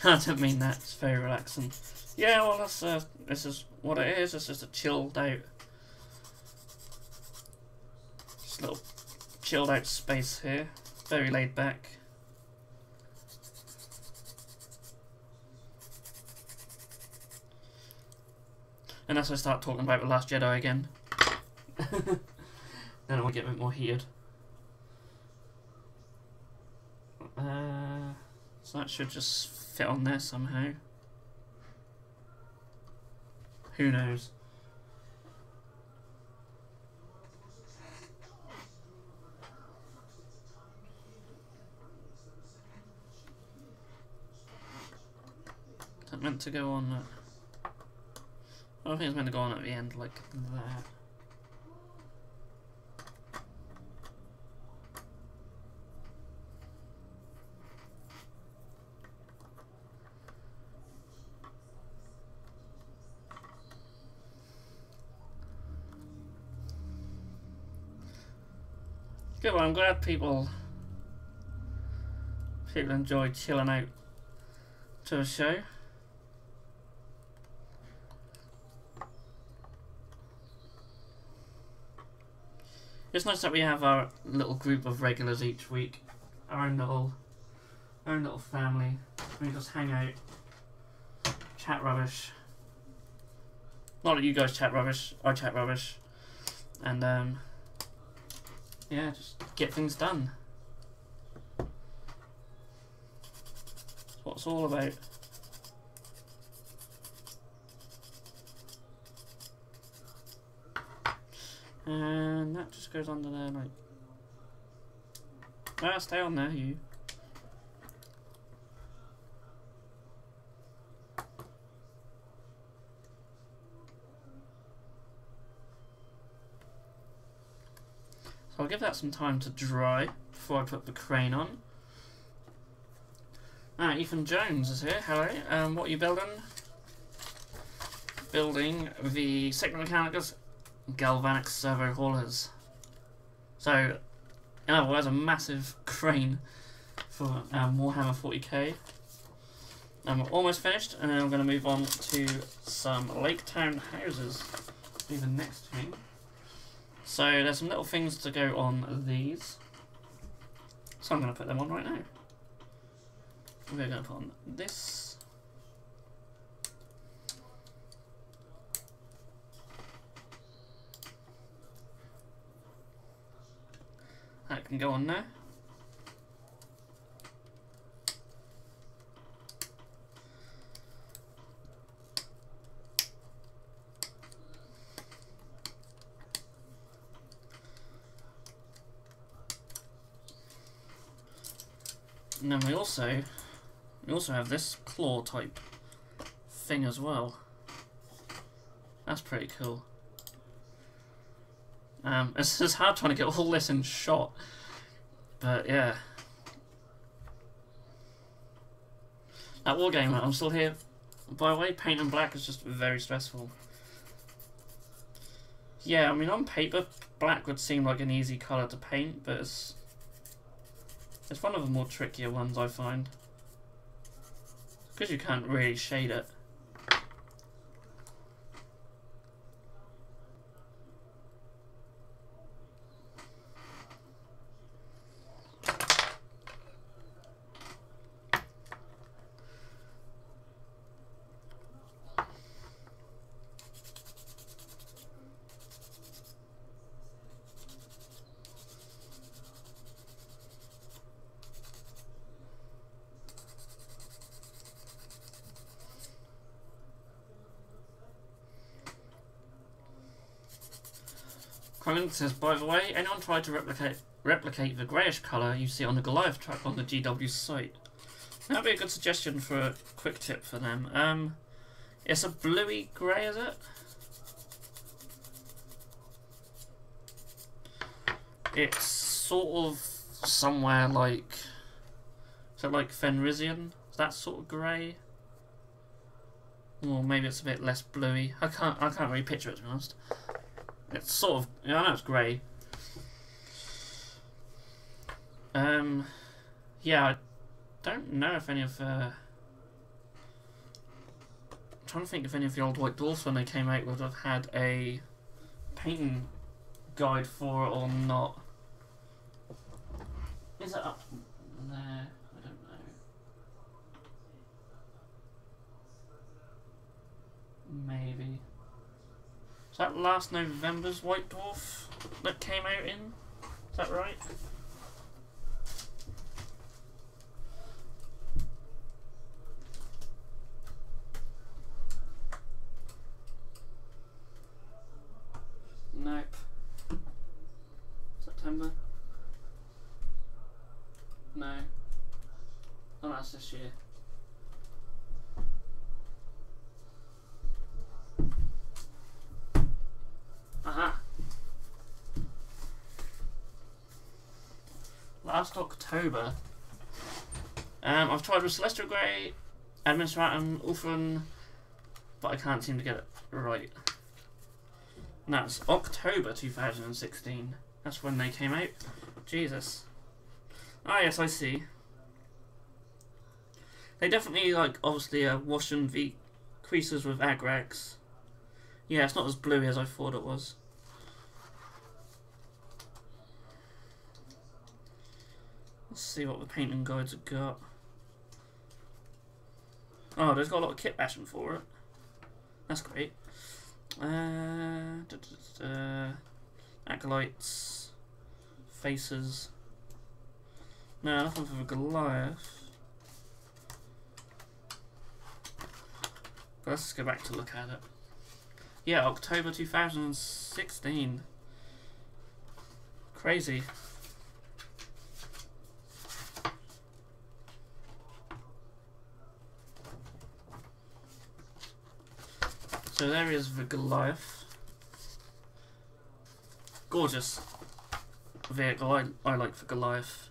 I don't mean that, it's very relaxing. Yeah, well, that's this is what it is, it's just a chilled out, just a little chilled out space here, very laid back. Unless I start talking about The Last Jedi again. Then I will get a bit more heated. So that should just fit on there somehow. Who knows? Is that meant to go on? I don't think it's meant to go on at the end like that. Good, well, I'm glad people enjoy chilling out to a show. It's nice that we have our little group of regulars each week, our own little family. We just hang out, chat rubbish. Not that you guys chat rubbish, I chat rubbish, and yeah, just get things done. That's what it's all about. And that just goes under there, like. Ah, stay on there, you. So I'll give that some time to dry before I put the crane on. Ah, Ethan Jones is here. Hello. What are you building? Building the Sigma Mechanicus galvanic servo haulers. So, in other words, a massive crane for Warhammer 40k. And we're almost finished, and then I'm going to move on to some Lake Town houses. Be the next thing. So there's some little things to go on these. So I'm going to put them on right now. We're going to put on this. That can go on there. And then we also have this claw type thing as well. That's pretty cool. It's just hard trying to get all this in shot, but yeah. That wargame, I'm still here. By the way, paint in black is just very stressful. Yeah, I mean on paper, black would seem like an easy colour to paint, but it's one of the more trickier ones I find. Because you can't really shade it. Cronin says, by the way, anyone tried to replicate the greyish colour you see on the Goliath track on the GW site? That'd be a good suggestion for a quick tip for them. It's a bluey grey, is it? It's sort of somewhere like... Is it like Fenrisian? Is that sort of grey? Or maybe it's a bit less bluey. I can't really picture it, to be honest. It's sort of, I know it's grey. Yeah, I don't know if any of I'm trying to think if any of the old White Dwarfs when they came out would have had a painting guide for it or not. Is it up there? I don't know. Maybe. Is that last November's White Dwarf that came out in? Is that right? Nope. September? No. Oh, that's this year. Aha! Last October. I've tried with Celestial Grey, Administratum, Ultron, but I can't seem to get it right. And that's October 2016. That's when they came out. Jesus. Ah, yes, I see. They definitely, like, obviously washing the creases with Agrax. Yeah, it's not as bluey as I thought it was. Let's see what the painting guides have got. Oh, there's got a lot of kit bashing for it. That's great. Acolytes. Faces. No, nothing for the Goliath. But let's just go back to look at it. Yeah, October 2016. Crazy. So there is the Goliath. Gorgeous vehicle, I like the Goliath.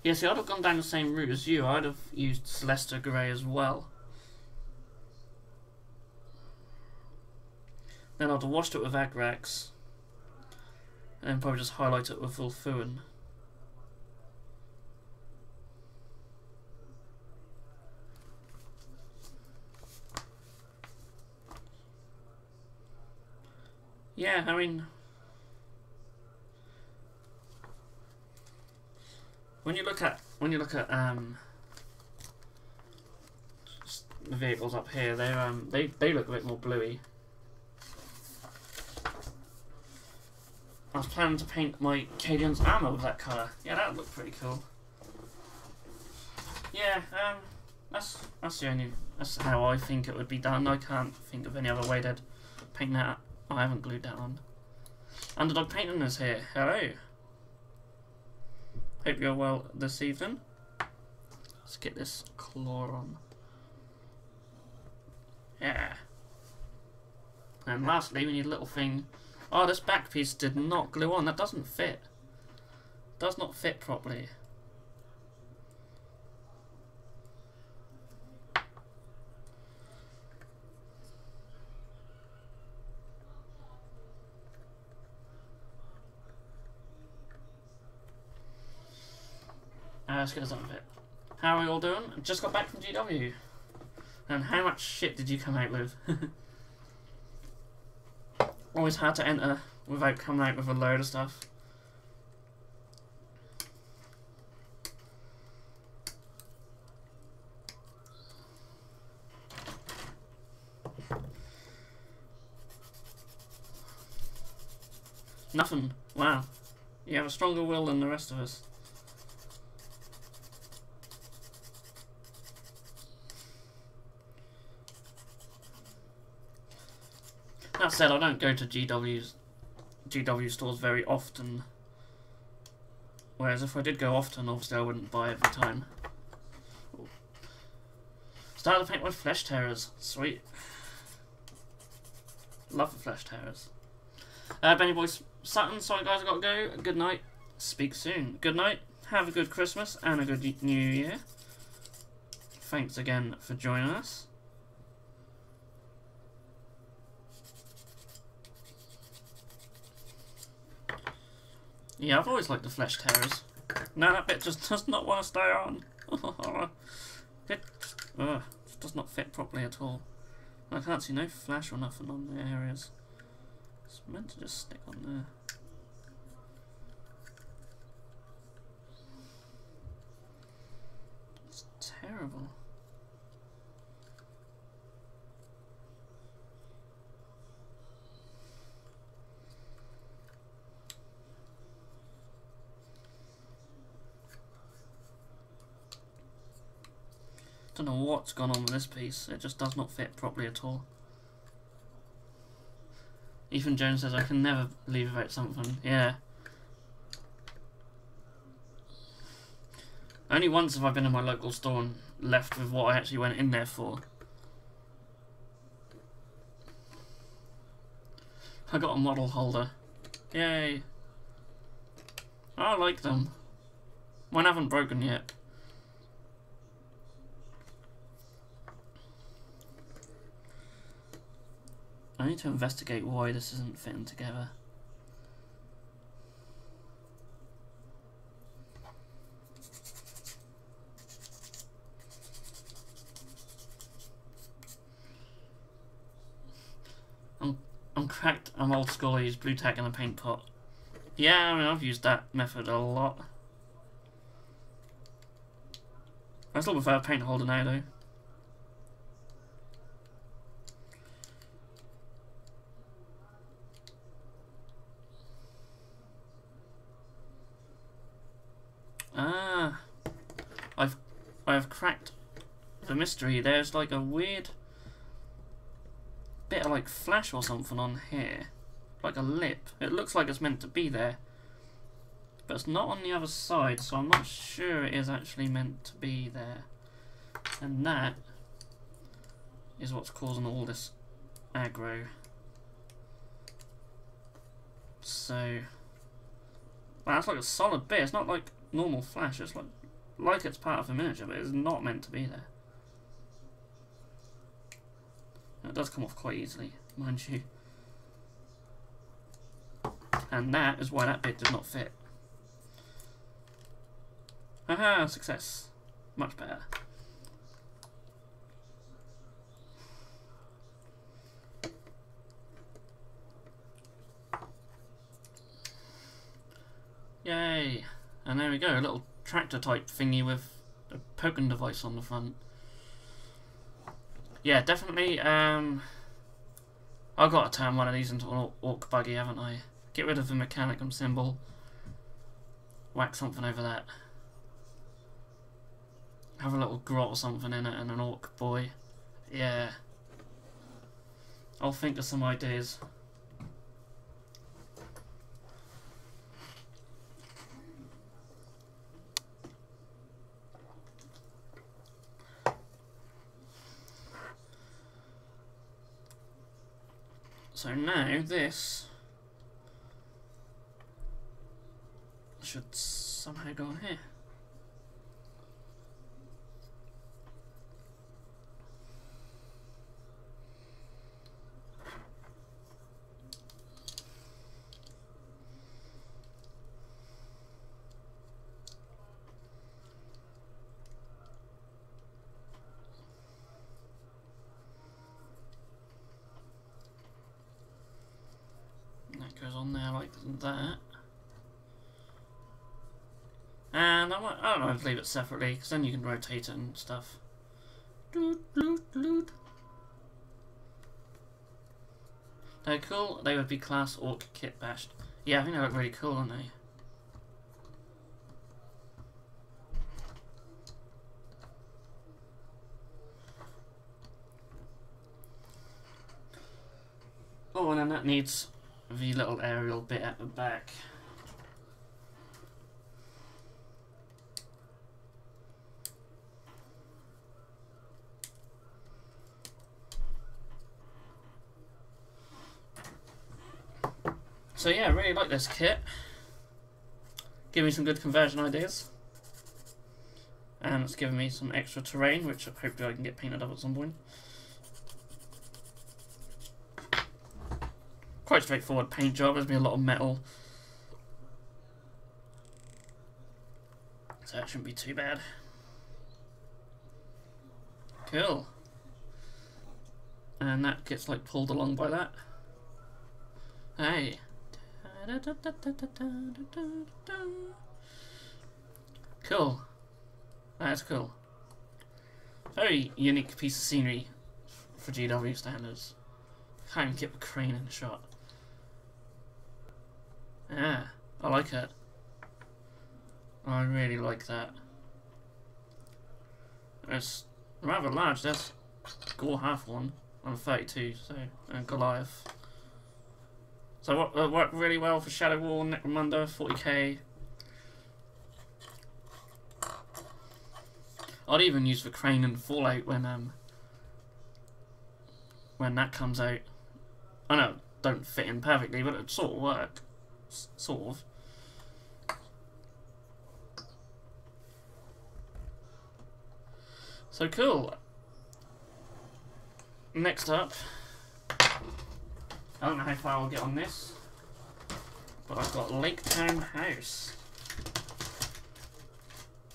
Yeah, see, I'd have gone down the same route as you. I'd have used Celestial Grey as well. Then I'd have washed it with Agrax. And then probably just highlight it with Vulfuan. Yeah, I mean, when you look at the vehicles up here, they look a bit more bluey. I was planning to paint my Cadian's armor with that colour. Yeah, that would look pretty cool. Yeah, that's how I think it would be done. I can't think of any other way to paint that. Oh, I haven't glued that on. Underdog Painting is here. Hello. Hope you're well this evening. Let's get this claw on. Yeah. And lastly, we need a little thing. Oh, this back piece did not glue on. That doesn't fit. Does not fit properly. Let's get this on a bit. How are we all doing? Just got back from GW. And how much shit did you come out with? Always hard to enter without coming out with a load of stuff. Nothing. Wow. You have a stronger will than the rest of us. That said, I don't go to GW stores very often. Whereas if I did go often, obviously I wouldn't buy every time. Ooh. Started to paint with Flesh Terrors. Sweet. Love the Flesh Terrors. Benny Boys Sutton, sorry guys, I gotta go. Good night. Speak soon. Good night. Have a good Christmas and a good New Year. Thanks again for joining us. Yeah, I've always liked the Flesh Terrors. No, that bit just does not want to stay on. It does not fit properly at all. I can't see no flash or nothing on the areas. It's meant to just stick on there. It's terrible. Don't know what's gone on with this piece. It just does not fit properly at all. Ethan Jones says I can never leave without something. Yeah. Only once have I been in my local store and left with what I actually went in there for. I got a model holder. Yay. I like them. Mine haven't broken yet. I need to investigate why this isn't fitting together. I'm cracked, I'm old school, I use blue tack in a paint pot. Yeah, I mean, I've used that method a lot. I still prefer a paint holder now though. Ah, I've cracked the mystery. There's like a weird bit of like flash or something on here, like a lip. It looks like it's meant to be there, but it's not on the other side, so I'm not sure it is actually meant to be there. And that is what's causing all this aggro. So, well, that's like a solid bit. It's not like normal flash. It's like it's part of the miniature, but it's not meant to be there. It does come off quite easily, mind you. And that is why that bit did not fit. Haha, success. Much better. Yay! And there we go, a little tractor type thingy with a poking device on the front. Yeah, definitely. I've got to turn one of these into an orc buggy, haven't I? Get rid of the mechanicum symbol. Whack something over that. Have a little grot or something in it and an orc boy. Yeah. I'll think of some ideas. So now this should somehow go on here. That goes on there like that. And I don't know, leave it separately, because then you can rotate it and stuff. Doot, doot, doot. They're cool. They would be class orc kit bashed. Yeah, I think they look really cool, don't they? Oh, and then that needs the little aerial bit at the back. So yeah, I really like this kit. Give me some good conversion ideas. And it's given me some extra terrain, which hopefully I can get painted up at some point. Quite straightforward paint job, there's been a lot of metal. So that shouldn't be too bad. Cool. And that gets like pulled along by that. Hey. Cool. That's cool. Very unique piece of scenery for GW standards. Can't even get the crane in the shot. Yeah, I like it. I really like that. It's rather large. That's Gore half one on a 32, so and Goliath. So it worked really well for Shadow Wall, Necromunda, 40k. I'd even use the crane and Fallout when that comes out. I know it don't fit in perfectly, but it sort of work. Sort of. So cool. Next up, I don't know how far I'll get on this, but I've got Lake Town House.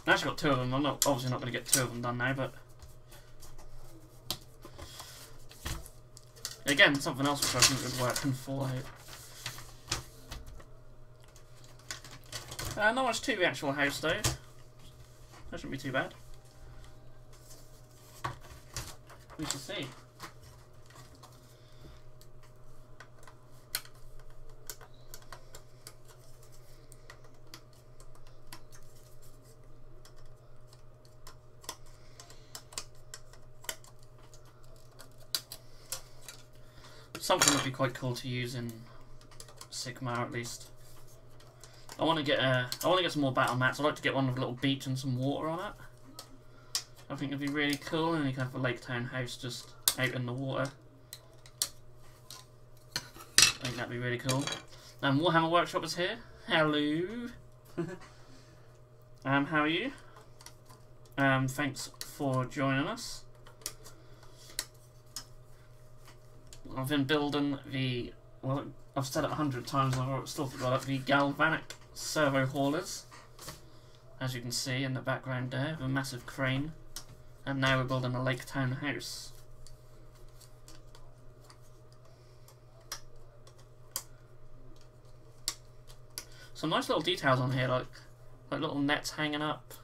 I've actually got two of them. I'm obviously not going to get two of them done now, but again, something else which I think would work in Fallout. Not much to the actual house though. That shouldn't be too bad. We shall see. Something would be quite cool to use in Sigma at least. I want to get some more battle mats. I'd like to get one with a little beach and some water on it. I think it'd be really cool, and you can have a Lake Town house just out in the water. I think that'd be really cool. Warhammer Workshop is here. Hello. How are you? Thanks for joining us. I've been building the, well, I've said it 100 times and I've still forgot it, the galvanic servo haulers. As you can see in the background there, with a massive crane. And now we're building a Lake Town house. So some nice little details on here, like little nets hanging up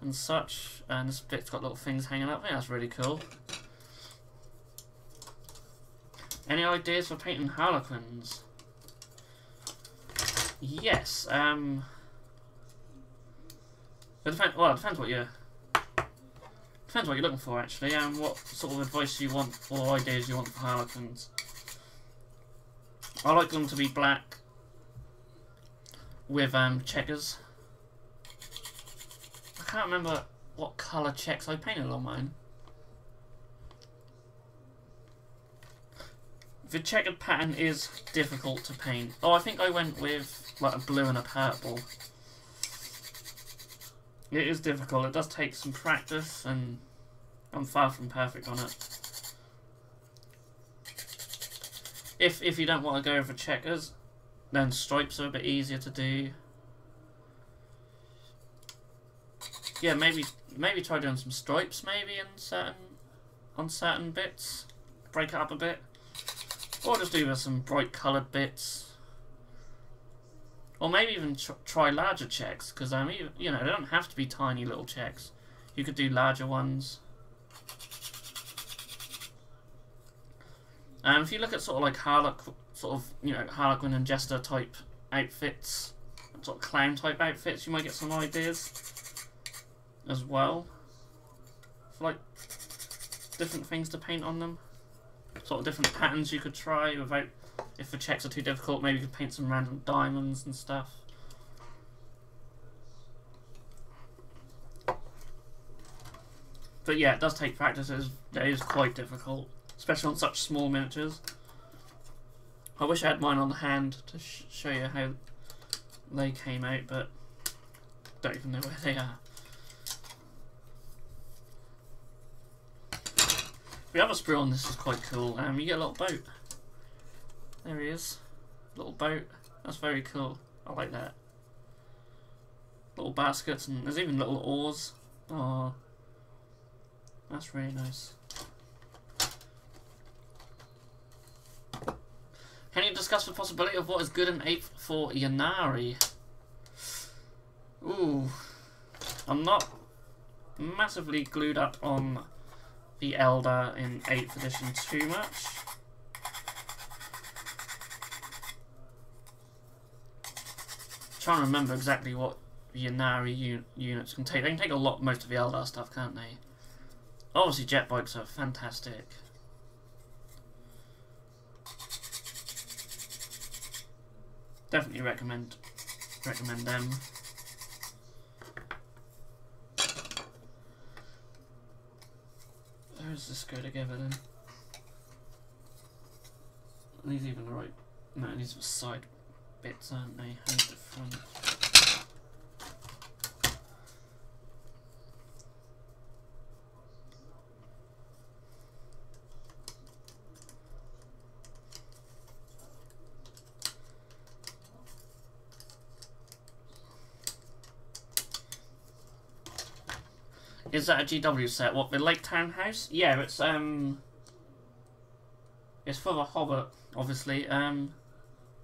and such, and this bit's got little things hanging up. I think that's really cool. Any ideas for painting Harlequins? Yes. It depends. Well, it depends what you're looking for, actually, and what sort of advice you want or ideas you want for Harlequins. I like them to be black with checkers. I can't remember what colour checks I painted on mine. The checkered pattern is difficult to paint. Oh, I think I went with like a blue and a purple. It is difficult. It does take some practice, and I'm far from perfect on it. If you don't want to go for checkers, then stripes are a bit easier to do. Yeah, maybe try doing some stripes maybe on certain bits. Break it up a bit. Or just do with some bright coloured bits. Or maybe even try larger checks, because you know, they don't have to be tiny little checks. You could do larger ones. If you look at sort of like Harlequin and Jester type outfits, sort of clown type outfits, you might get some ideas as well for like different things to paint on them. Sort of different patterns you could try without, if the checks are too difficult, maybe you could paint some random diamonds and stuff. But yeah, it does take practice. It is quite difficult, especially on such small miniatures. I wish I had mine on hand to show you how they came out, but don't even know where they are. The other sprue on this is quite cool. You get a little boat. There he is. Little boat. That's very cool. I like that. Little baskets, and there's even little oars. Oh, that's really nice. Can you discuss the possibility of what is good in 8th for Ynnari? Ooh. I'm not massively glued up on the Elder in 8th edition too much. Trying to remember exactly what the Ynnari units can take. They can take most of the Eldar stuff, can't they? Obviously jet bikes are fantastic. Definitely recommend them. Where does this go together then? These even the right. No, these are side bits, aren't they? And the front. Is that a GW set? What, the Lake Town house? Yeah, it's for the Hobbit, obviously. I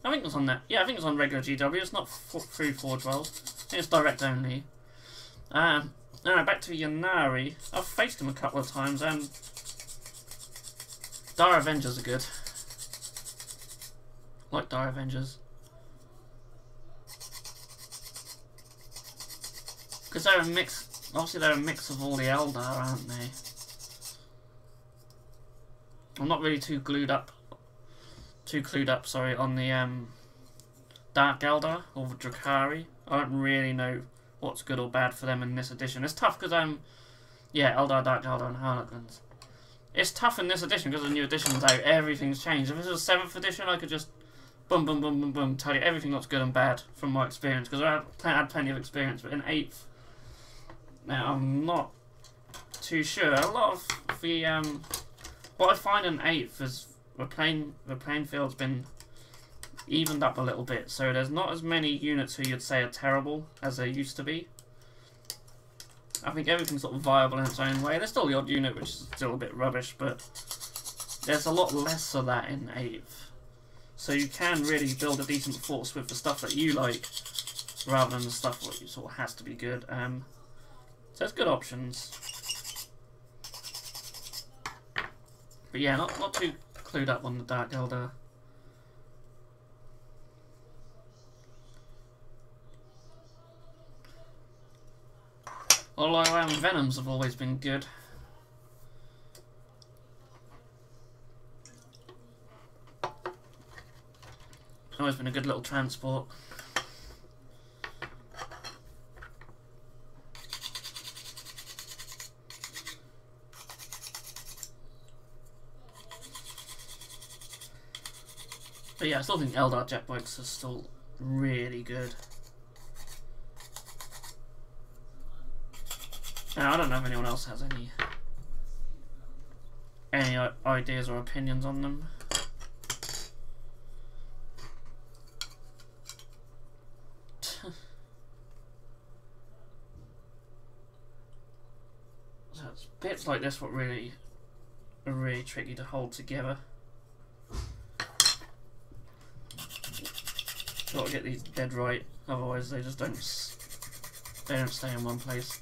think it's on that. Yeah, I think it's on regular GW. It's not through Forge World. I think it's direct only. Now back to Ynnari. I've faced him a couple of times. Dire Avengers are good. I like Dire Avengers. Because they're a mix. Obviously, they're a mix of all the Eldar, aren't they? I'm not really too clued up, sorry, on the Dark Eldar or the Drakari. I don't really know what's good or bad for them in this edition. It's tough because yeah, Eldar, Dark Eldar, and Harlequins. It's tough in this edition because the new edition's out. Everything's changed. If this was 7th edition, I could just boom, boom, boom, boom, boom, tell you everything that's good and bad from my experience, because I had plenty of experience. But in 8th. Now, I'm not too sure. A lot of the what I find in 8th is the playing field's been evened up a little bit, so there's not as many units who you'd say are terrible as there used to be. I think everything's sort of viable in its own way. There's still the odd unit which is still a bit rubbish, but there's a lot less of that in 8th. So you can really build a decent force with the stuff that you like, rather than the stuff that you sort of has to be good. So there's good options. But yeah, not too clued up on the Dark Elder. Although Venoms have always been good. Always been a good little transport. But yeah, I still think Eldar jet bikes are still really good. Now, I don't know if anyone else has any ideas or opinions on them. So it's bits like this what are really tricky to hold together. Got to get these dead right, otherwise they just don't stay in one place.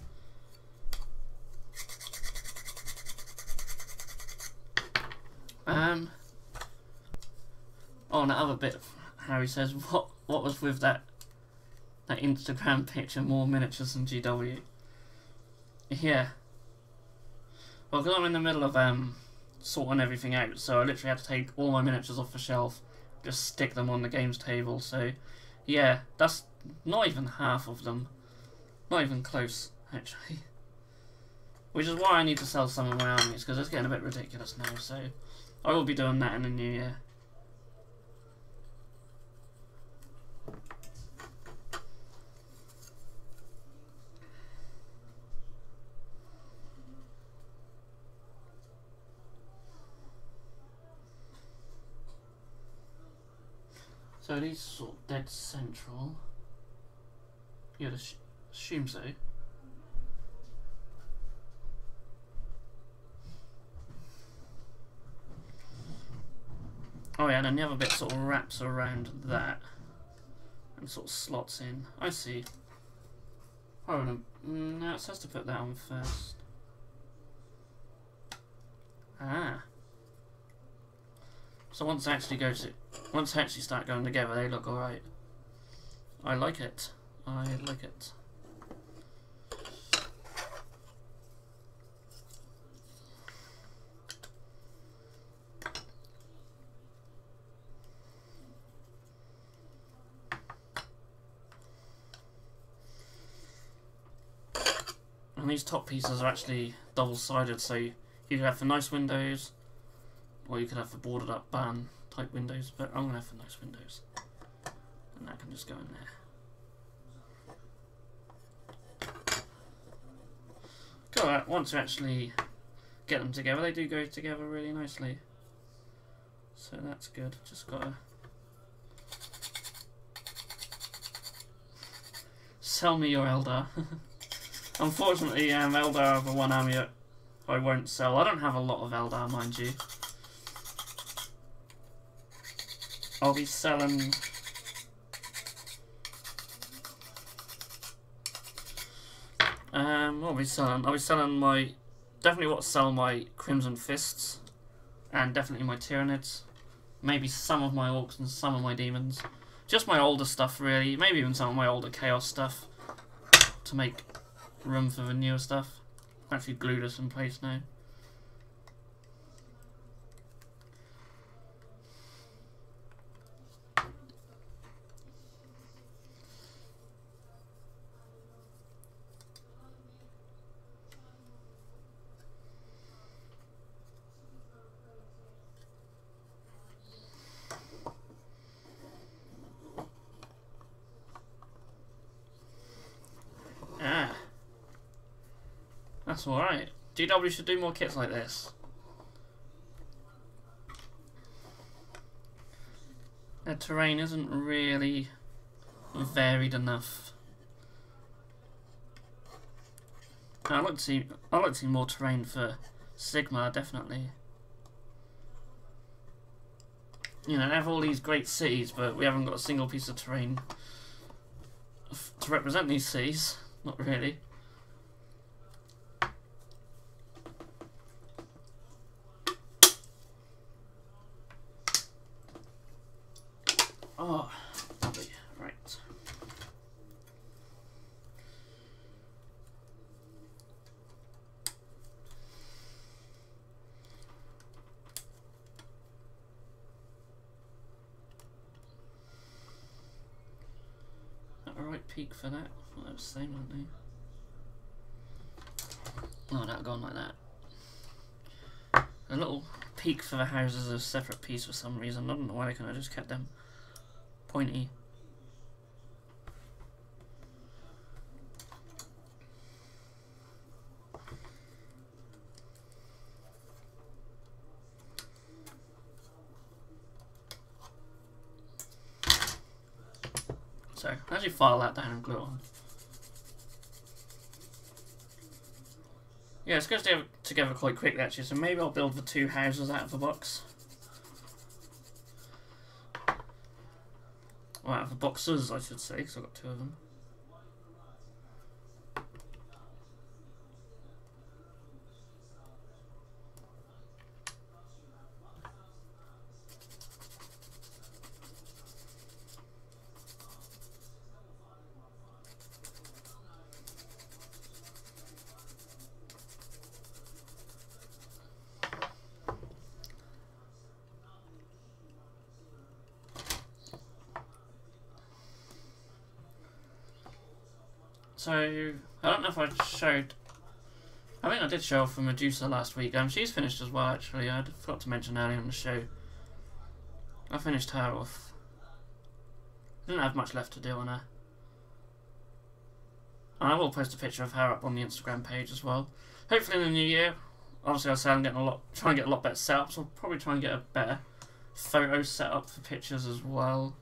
Oh, and that other bit, Harry says, what was with that Instagram picture, more miniatures than GW? Yeah. Well, because I'm in the middle of sorting everything out, so I literally had to take all my miniatures off the shelf, just stick them on the games table, so yeah, that's not even half of them. Not even close, actually. Which is why I need to sell some of my armies, because it's getting a bit ridiculous now, so I will be doing that in the new year. So these sort of dead central. You'd assume so. Oh yeah, and then the other bit sort of wraps around that and sort of slots in. I see. Hold on. No, it says to put that on first. Ah. So once they actually start going together, they look alright. I like it. I like it. And these top pieces are actually double-sided, so you could have the nice windows, or you could have the boarded up barn type windows, but I'm going to have the nice windows. And that can just go in there. Alright, once you actually get them together, they do go together really nicely. So that's good. Just gotta sell me your Eldar. Unfortunately, Eldar are the one army I won't sell. I don't have a lot of Eldar, mind you. I'll be selling... what will be selling? I'll be selling my... Definitely want to sell my Crimson Fists. And definitely my Tyranids. Maybe some of my Orcs and some of my Demons. Just my older stuff, really. Maybe even some of my older Chaos stuff. To make room for the newer stuff. I've actually glued this in place now. That's alright. GW should do more kits like this. Their terrain isn't really varied enough. I'd like to see more terrain for Sigma, definitely. you know, they have all these great cities, but we haven't got a single piece of terrain to represent these cities. Not really. Oh, lovely. Right. Alright, peak for that. I thought that was the same, weren't they? Oh, that'll go on like that. A little peak for the houses is a separate piece for some reason. I don't know why they couldn't have just kept them pointy. So, I'll actually file that down and glue it on. Yeah, it's going together quite quickly actually, so maybe I'll build the two houses out of the box. Or out of the boxes, I should say, because I've got two of them. So, I don't know if I showed... I think I did show off for Medusa last week. She's finished as well, actually. I forgot to mention earlier on the show. I finished her off. Didn't have much left to do on her. And I will post a picture of her up on the Instagram page as well. Hopefully in the new year. Obviously I say I'm getting trying to get a lot better setups. I'll probably try and get a better photo setup for pictures as well.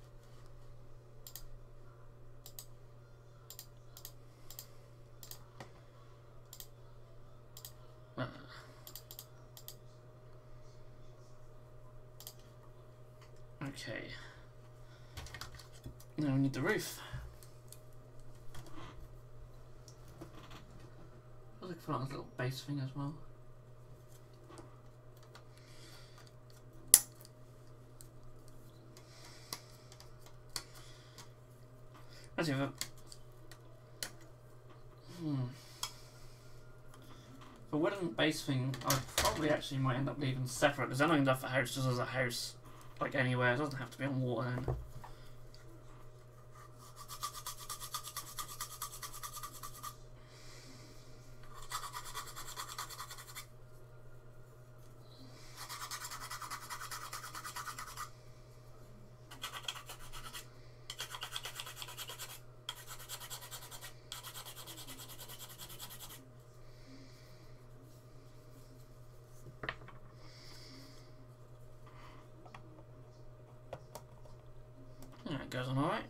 Okay. Now we need the roof. I was looking for a little base thing as well. Actually, the wooden base thing, I probably actually might end up leaving separate, because then I can have the house just as a house. Like anywhere, it doesn't have to be on water then. That goes on alright.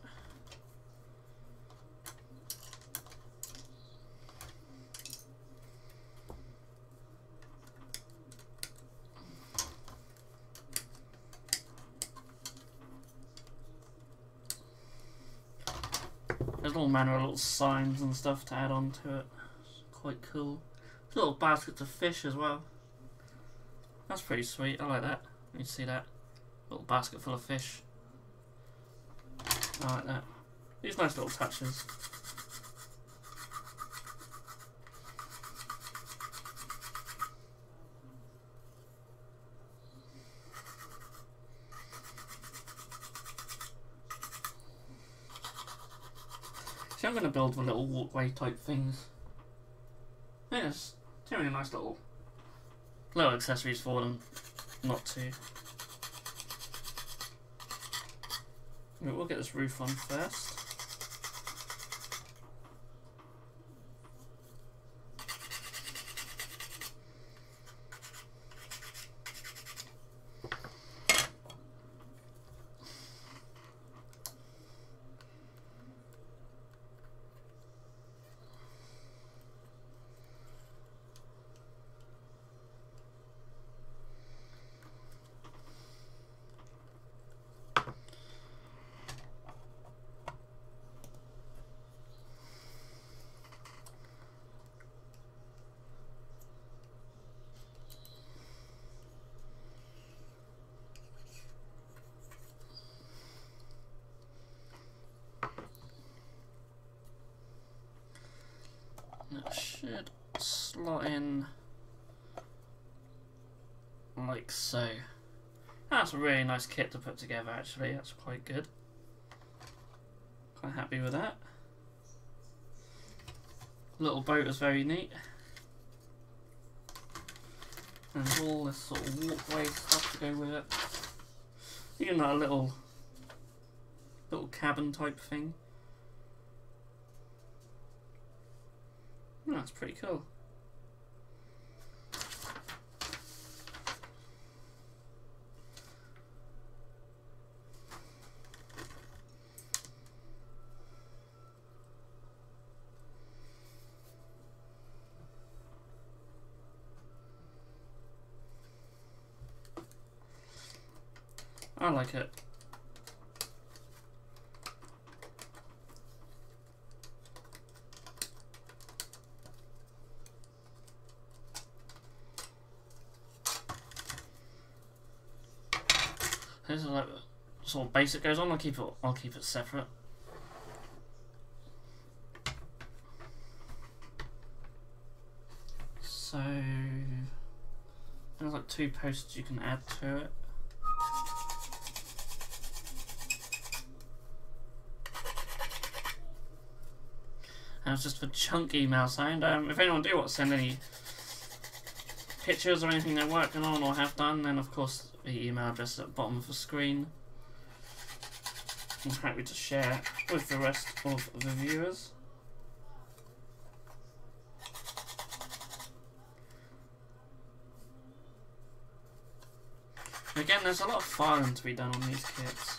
There's all manner of little signs and stuff to add on to it. It's quite cool. Little baskets of fish as well. That's pretty sweet. I like that. You see that? Little basket full of fish. I like that. These nice little touches. See, I'm going to build the little walkway type things. Yeah, there's too many nice little accessories for them not to. We'll get this roof on first. That should slot in like so. That's a really nice kit to put together actually, that's quite good. Quite happy with that. Little boat is very neat. And all this sort of walkway stuff to go with it. Even that little cabin type thing. Oh, that's pretty cool. I like it. Here's like sort of basic goes on. I'll keep it separate. So there's like 2 posts you can add to it. And it's just for chunk email sound. If anyone do want to send any pictures or anything they're working on or have done, then of course the email address is at the bottom of the screen. I'm happy to share with the rest of the viewers. Again, there's a lot of filing to be done on these kits.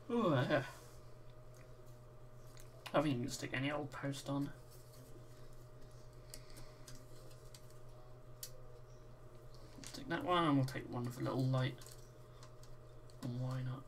Ooh, I think you can stick any old post on. Take that one, and we'll take one with a little light. And why not?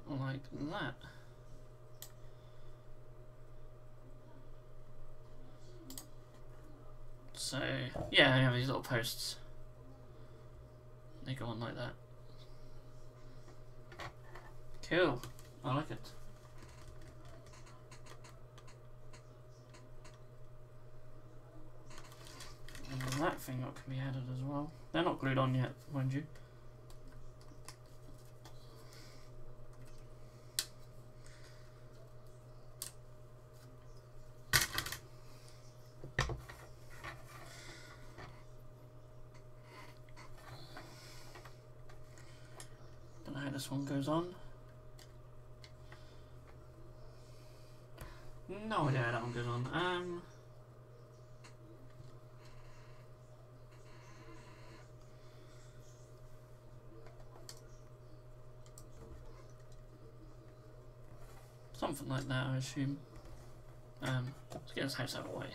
Like that. So yeah, I have these little posts. They go on like that. Cool. I like it. And then that thing can be added as well. They're not glued on yet, mind you. This one goes on. No idea how that one goes on. Something like that, I assume. Let's get this house out of the way.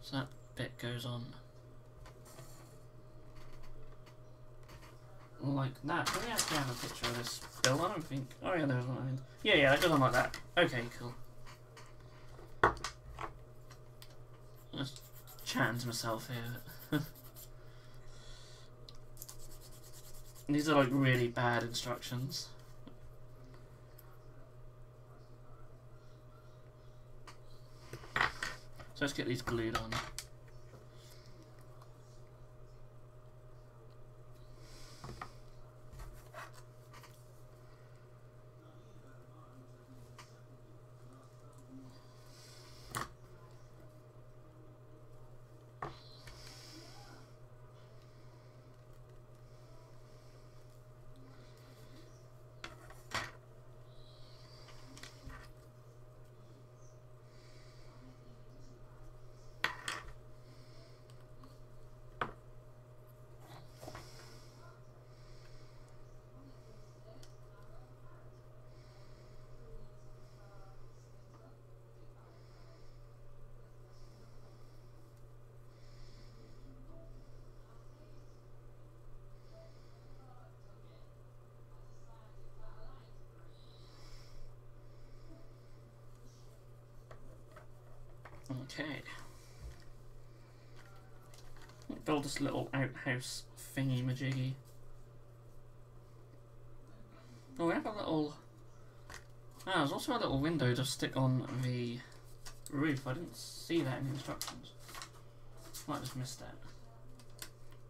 So that bit goes on like that. Do we actually have a picture of this bill? I don't think. Oh yeah, there's one. Yeah, that goes on like that. Okay, cool. I'm just chatting to myself here. These are like really bad instructions. So let's get these glued on. Okay. Build this little outhouse thingy majiggy. Oh, we have a little... Ah, there's also a little window to stick on the roof. I didn't see that in the instructions. Might have just missed that.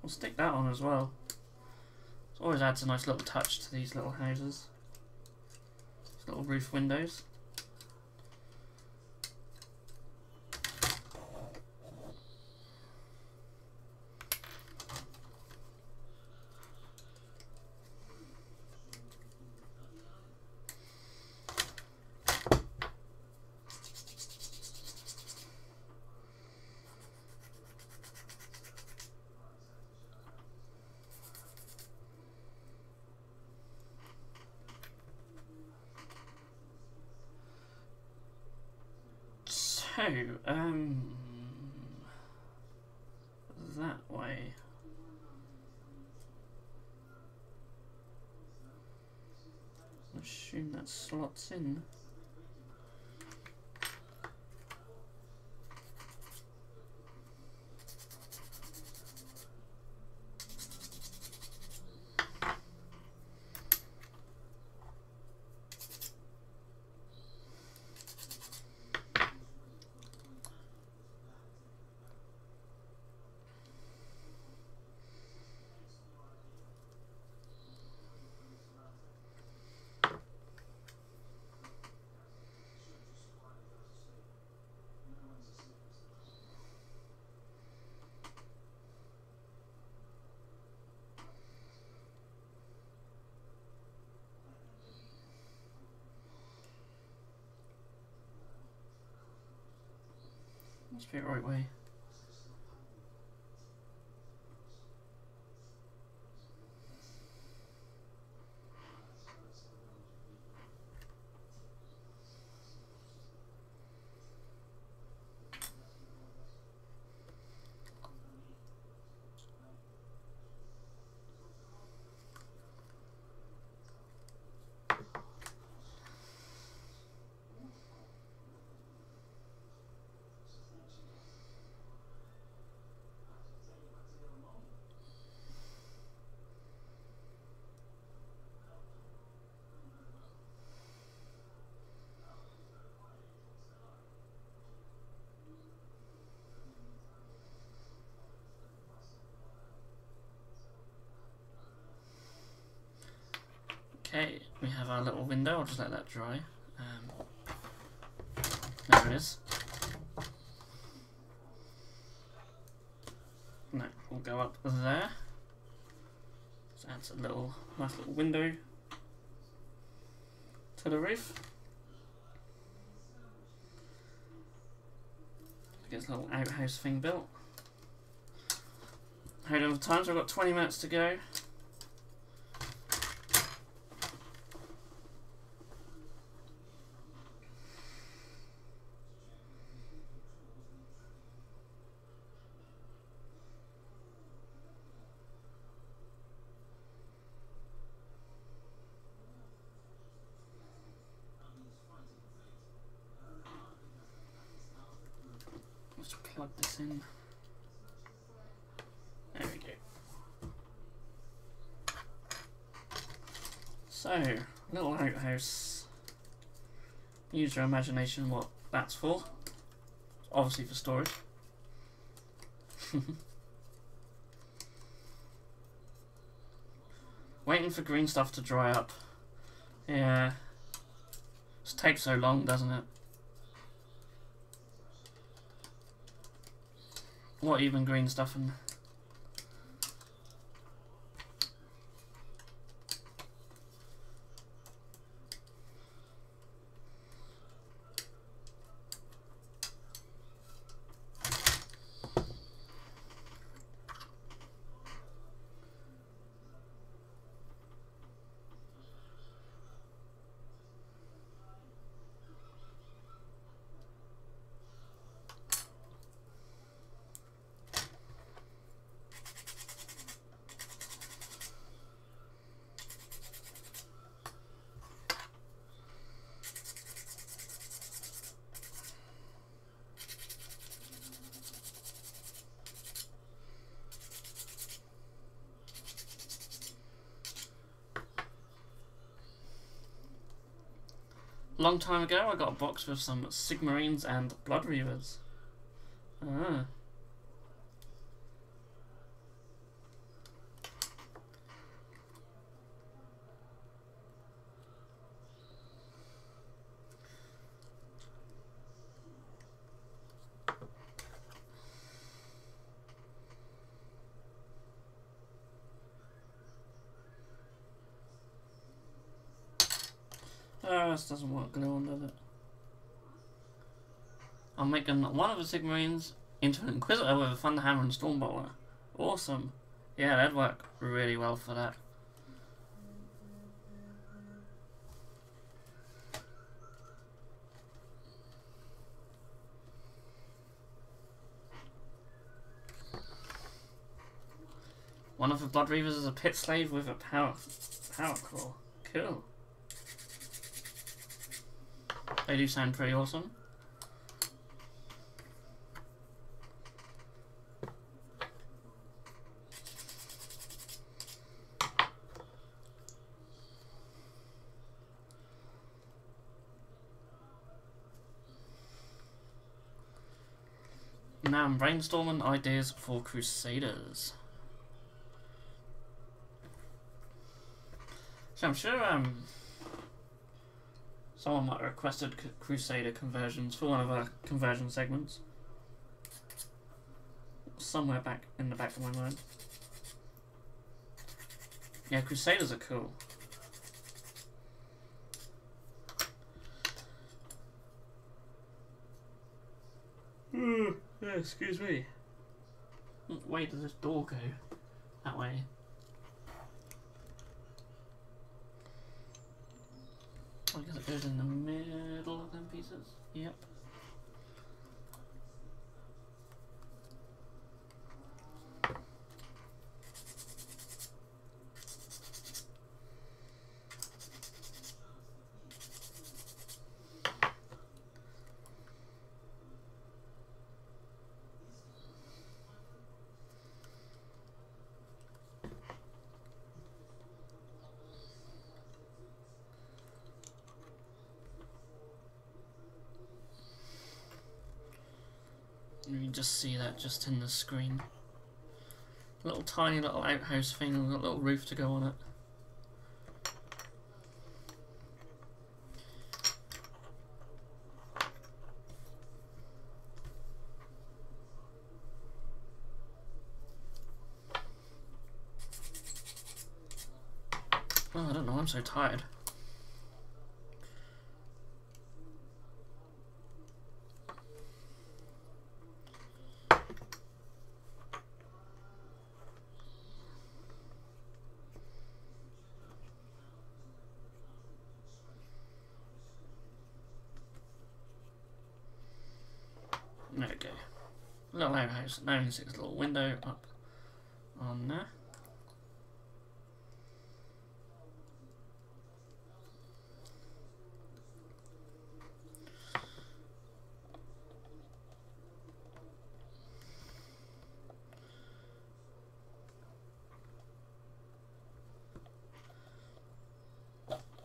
We'll stick that on as well. It always adds a nice little touch to these little houses. These little roof windows. So, that way. I assume that slots in. Must be the right way. Okay, we have our little window. I'll just let that dry. There it is. No, we'll go up there. So that's a little nice little window to the roof. Get this little outhouse thing built. Hold on for time, so I've got 20 minutes to go. Let's plug this in. There we go. So, little outhouse. Use your imagination what that's for. Obviously for storage. Waiting for green stuff to dry up. Yeah. It takes so long, doesn't it? What even green stuff and Long time ago, I got a box with some Sigmarines and Blood Reavers. Ah. Oh, this doesn't want glue on, does it? I'm making one of the Sigmarines into an Inquisitor with a Thunderhammer and Stormbolter. Awesome. Yeah, that'd work really well for that. One of the Blood Reavers is a Pit Slave with a Power Claw. Cool. They do sound pretty awesome. Now I'm brainstorming ideas for Crusaders. So I'm sure someone might have requested Crusader conversions for one of our conversion segments. Somewhere back in the back of my mind. Yeah, Crusaders are cool. Yeah, excuse me. What way does this door go? That way. I guess it goes in the middle of them pieces. Yep. You can just see that just in the screen. Little tiny little outhouse thing with a little roof to go on it. Oh, I don't know, I'm so tired. There we go. Little outhouse, 96 little window up on there.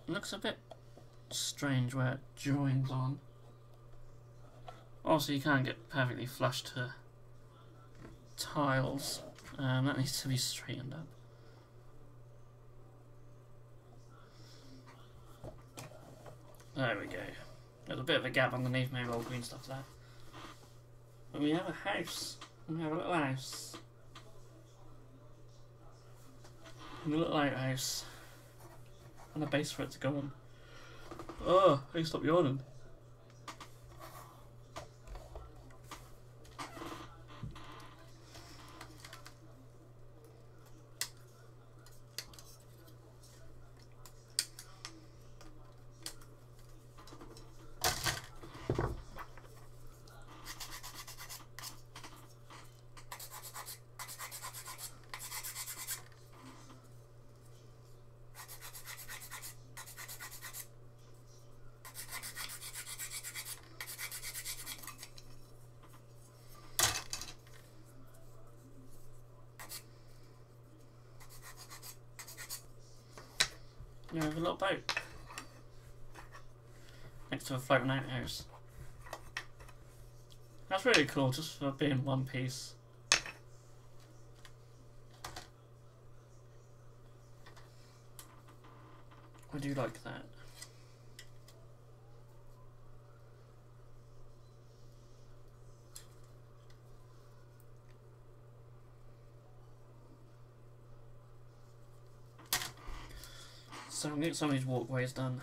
Looks a bit strange where it joins on. Also, you can't get perfectly flush to tiles. That needs to be straightened up. There we go. There's a bit of a gap underneath, maybe all green stuff there. But we have a house. We have a little house. And a little outhouse. And a base for it to go on. Oh, I stop yawning. You have a little boat. next to a floating outhouse. That's really cool, just for being one piece. I do like that. So I'm going to get some of these walkways done.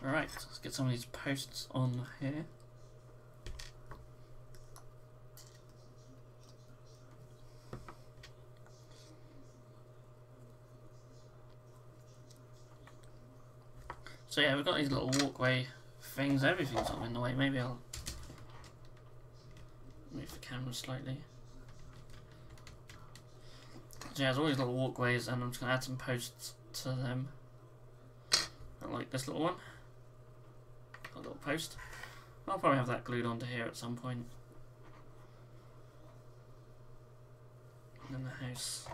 Alright, let's get some of these posts on here. So yeah, we've got these little walkway things, everything's sort of in the way. Maybe I'll move the camera slightly. So yeah, there's all these little walkways and I'm just going to add some posts to them. Like this little one. A little post. I'll probably have that glued onto here at some point. And then the house.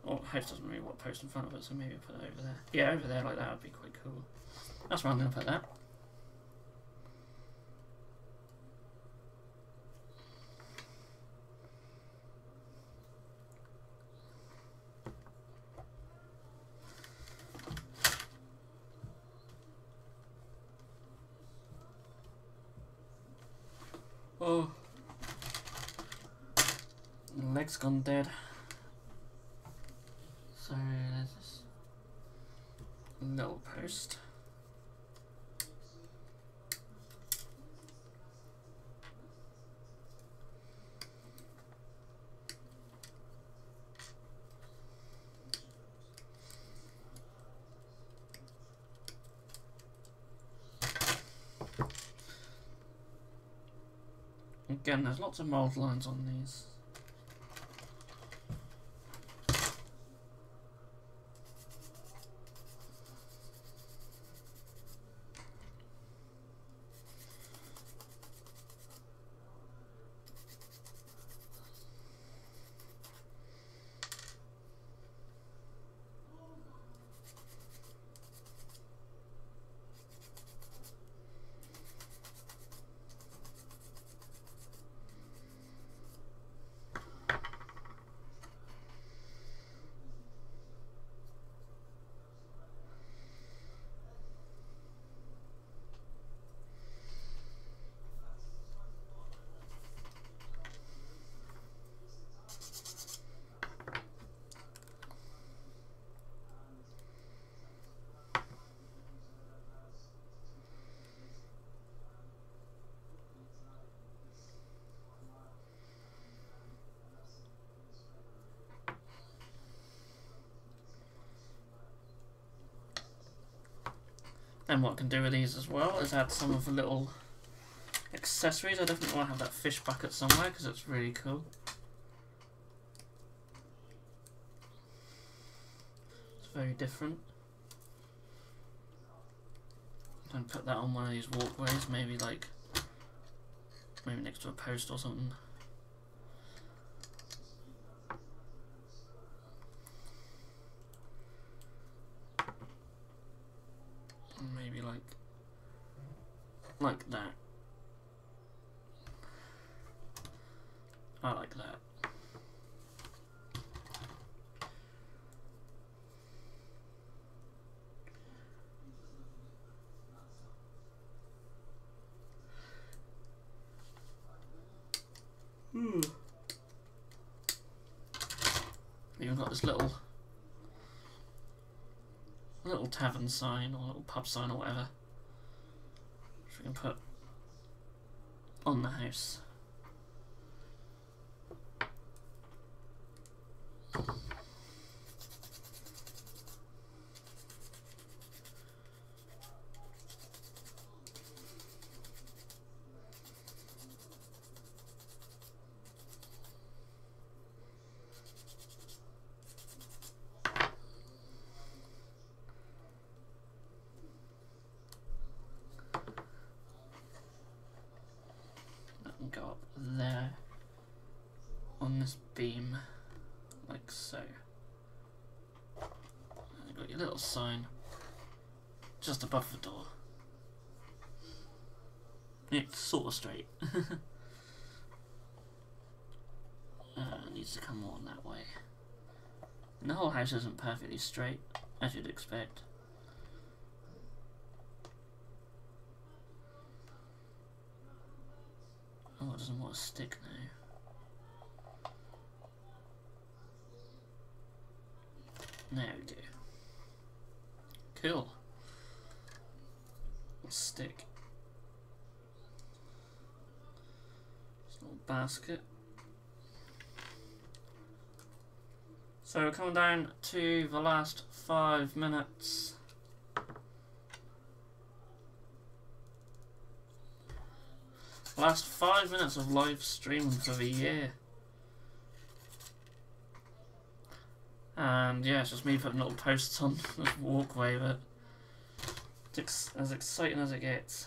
Oh, the house doesn't really want a post in front of it, so maybe I'll put it over there. Yeah, over there like that would be quite cool. That's where I'm going to put that. Oh, leg's gone dead. So there's this little post. Again, there's lots of mould lines on these. And what I can do with these as well is add some of the little accessories. I definitely want to have that fish bucket somewhere because it's really cool. It's very different. And put that on one of these walkways, maybe next to a post or something. Maybe like that. I like that. Even got this little tavern sign or little pub sign or whatever, which we can put on the house. Go up there on this beam, like so. And you've got your little sign just above the door. It's sort of straight. It needs to come more that way. And the whole house isn't perfectly straight, as you'd expect. Oh, it doesn't want to stick now. There we go. Cool. Let's stick. This little basket. So we're coming down to the last 5 minutes. Last 5 minutes of live streaming for the year. And yeah, it's just me putting little posts on the walkway, but it's as exciting as it gets.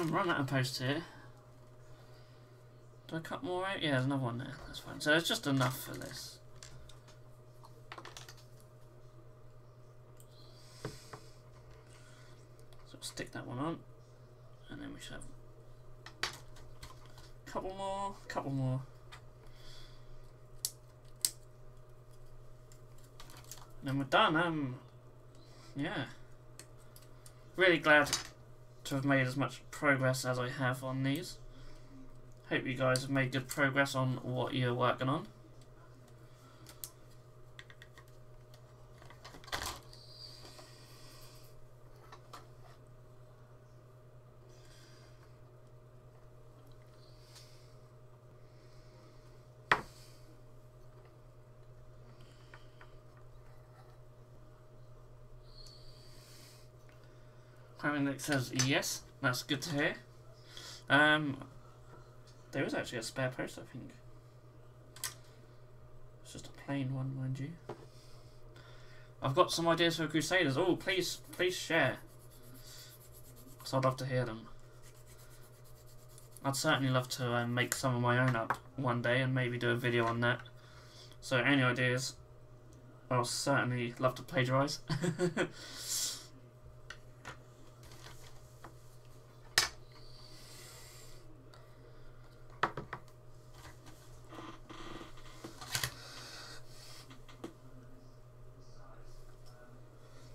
Run out of posts here. Do I cut more out? Yeah, there's another one there. That's fine. So it's just enough for this. Stick that one on, and then we should have a couple more. And then we're done. Yeah. Really glad to have made as much progress as I have on these. Hope you guys have made good progress on what you're working on. That says yes, that's good to hear. There is actually a spare post, I think. It's just a plain one, mind you. I've got some ideas for Crusaders. Oh, please share. Because I'd love to hear them. I'd certainly love to make some of my own up one day and maybe do a video on that. So any ideas, I'll certainly love to plagiarise.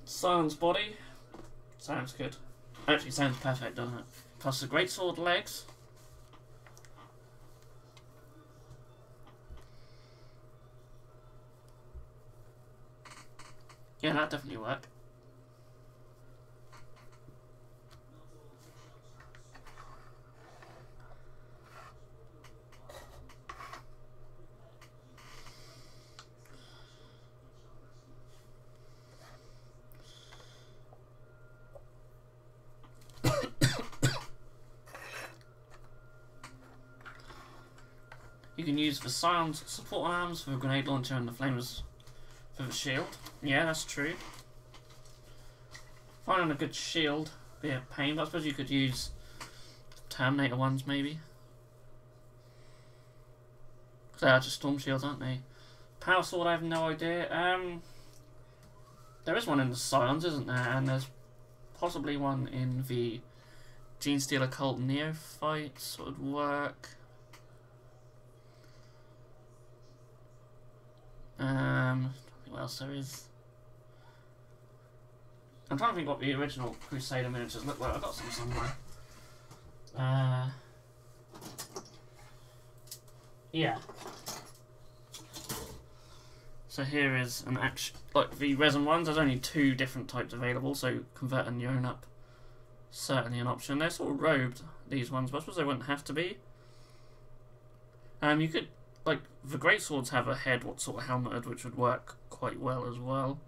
Silence body. Sounds good. Actually sounds perfect, doesn't it? Plus the greatsword legs. Yeah, that definitely worked. You can use the Scion's support arms for a grenade launcher and the flamers for the shield. Yeah, that's true. Finding a good shield be a pain, but I suppose you could use Terminator ones maybe. They are just storm shields, aren't they? Power sword, I have no idea. There is one in the Scions, isn't there? And there's possibly one in the Gene Stealer Cult Neophytes would work. What else there is? I'm trying to think what the original Crusader miniatures look like. I've got some somewhere. Yeah. So here is an action, like the resin ones. There's only 2 different types available, so converting your own up certainly an option. They're sort of robed, these ones, but I suppose they wouldn't have to be. You could, like, the great swords have a head, what sort of helmeted, which would work quite well as well.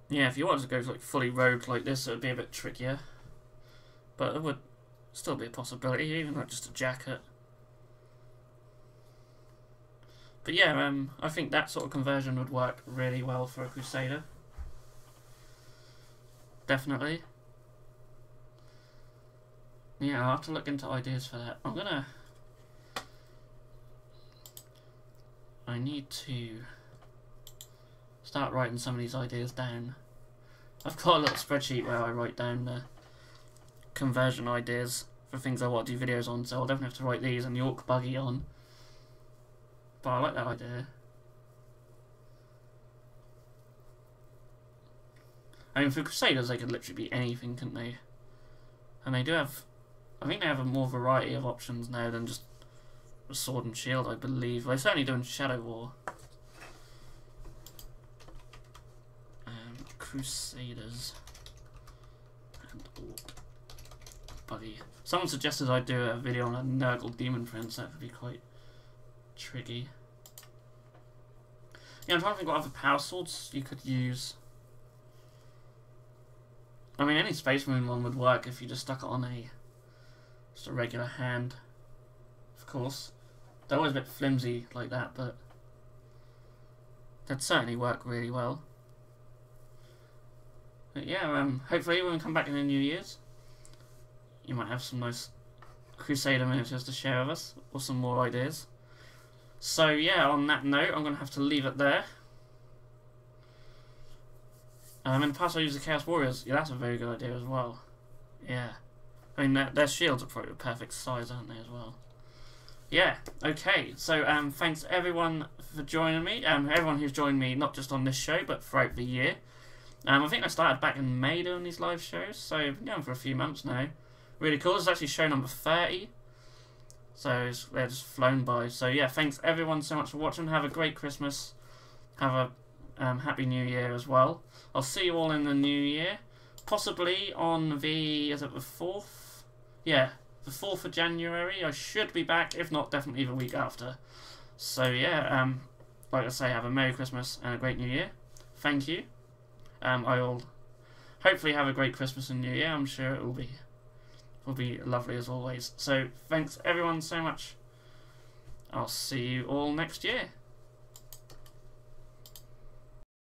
Yeah, if you wanted to go like fully robed like this, it would be a bit trickier, but it would still be a possibility, even like just a jacket. But yeah, I think that sort of conversion would work really well for a Crusader. Definitely. Yeah, I'll have to look into ideas for that. I need to start writing some of these ideas down. I've got a little spreadsheet where I write down the conversion ideas for things I want to do videos on, so I'll definitely have to write these and the Orc Buggy on. But I like that idea. I mean, for Crusaders, they could literally be anything, couldn't they? And they do have, I think they have a more variety of options now than just a sword and shield, I believe. They certainly do in Shadow War. Crusaders and Orc Buggy. Someone suggested I do a video on a Nurgle Demon Prince. That would be quite tricky. Yeah, I'm trying to think what other power swords you could use. I mean, any Space Marine one would work if you just stuck it on just a regular hand. Of course, they're always a bit flimsy like that, but they'd certainly work really well. But yeah, hopefully when we come back in the New Year's, you might have some nice Crusader miniatures to share with us, or some more ideas. So yeah, on that note, I'm going to have to leave it there. In the past I used the Chaos Warriors. Yeah, that's a very good idea as well. Yeah. I mean, their shields are probably the perfect size, aren't they, as well? Yeah, okay. So, thanks everyone for joining me. Everyone who's joined me, not just on this show, but throughout the year. I think I started back in May doing these live shows, so I've been going for a few months now. Really cool. This is actually show number 30. So they're just flown by. So yeah, thanks everyone so much for watching. Have a great Christmas. Have a happy New Year as well. I'll see you all in the New Year. Possibly on the, is it the 4th? Yeah, the 4th of January. I should be back, if not definitely the week after. So yeah, like I say, have a Merry Christmas and a great New Year. Thank you. I will hopefully have a great Christmas and New Year. I'm sure it will be lovely as always. So thanks everyone so much. I'll see you all next year.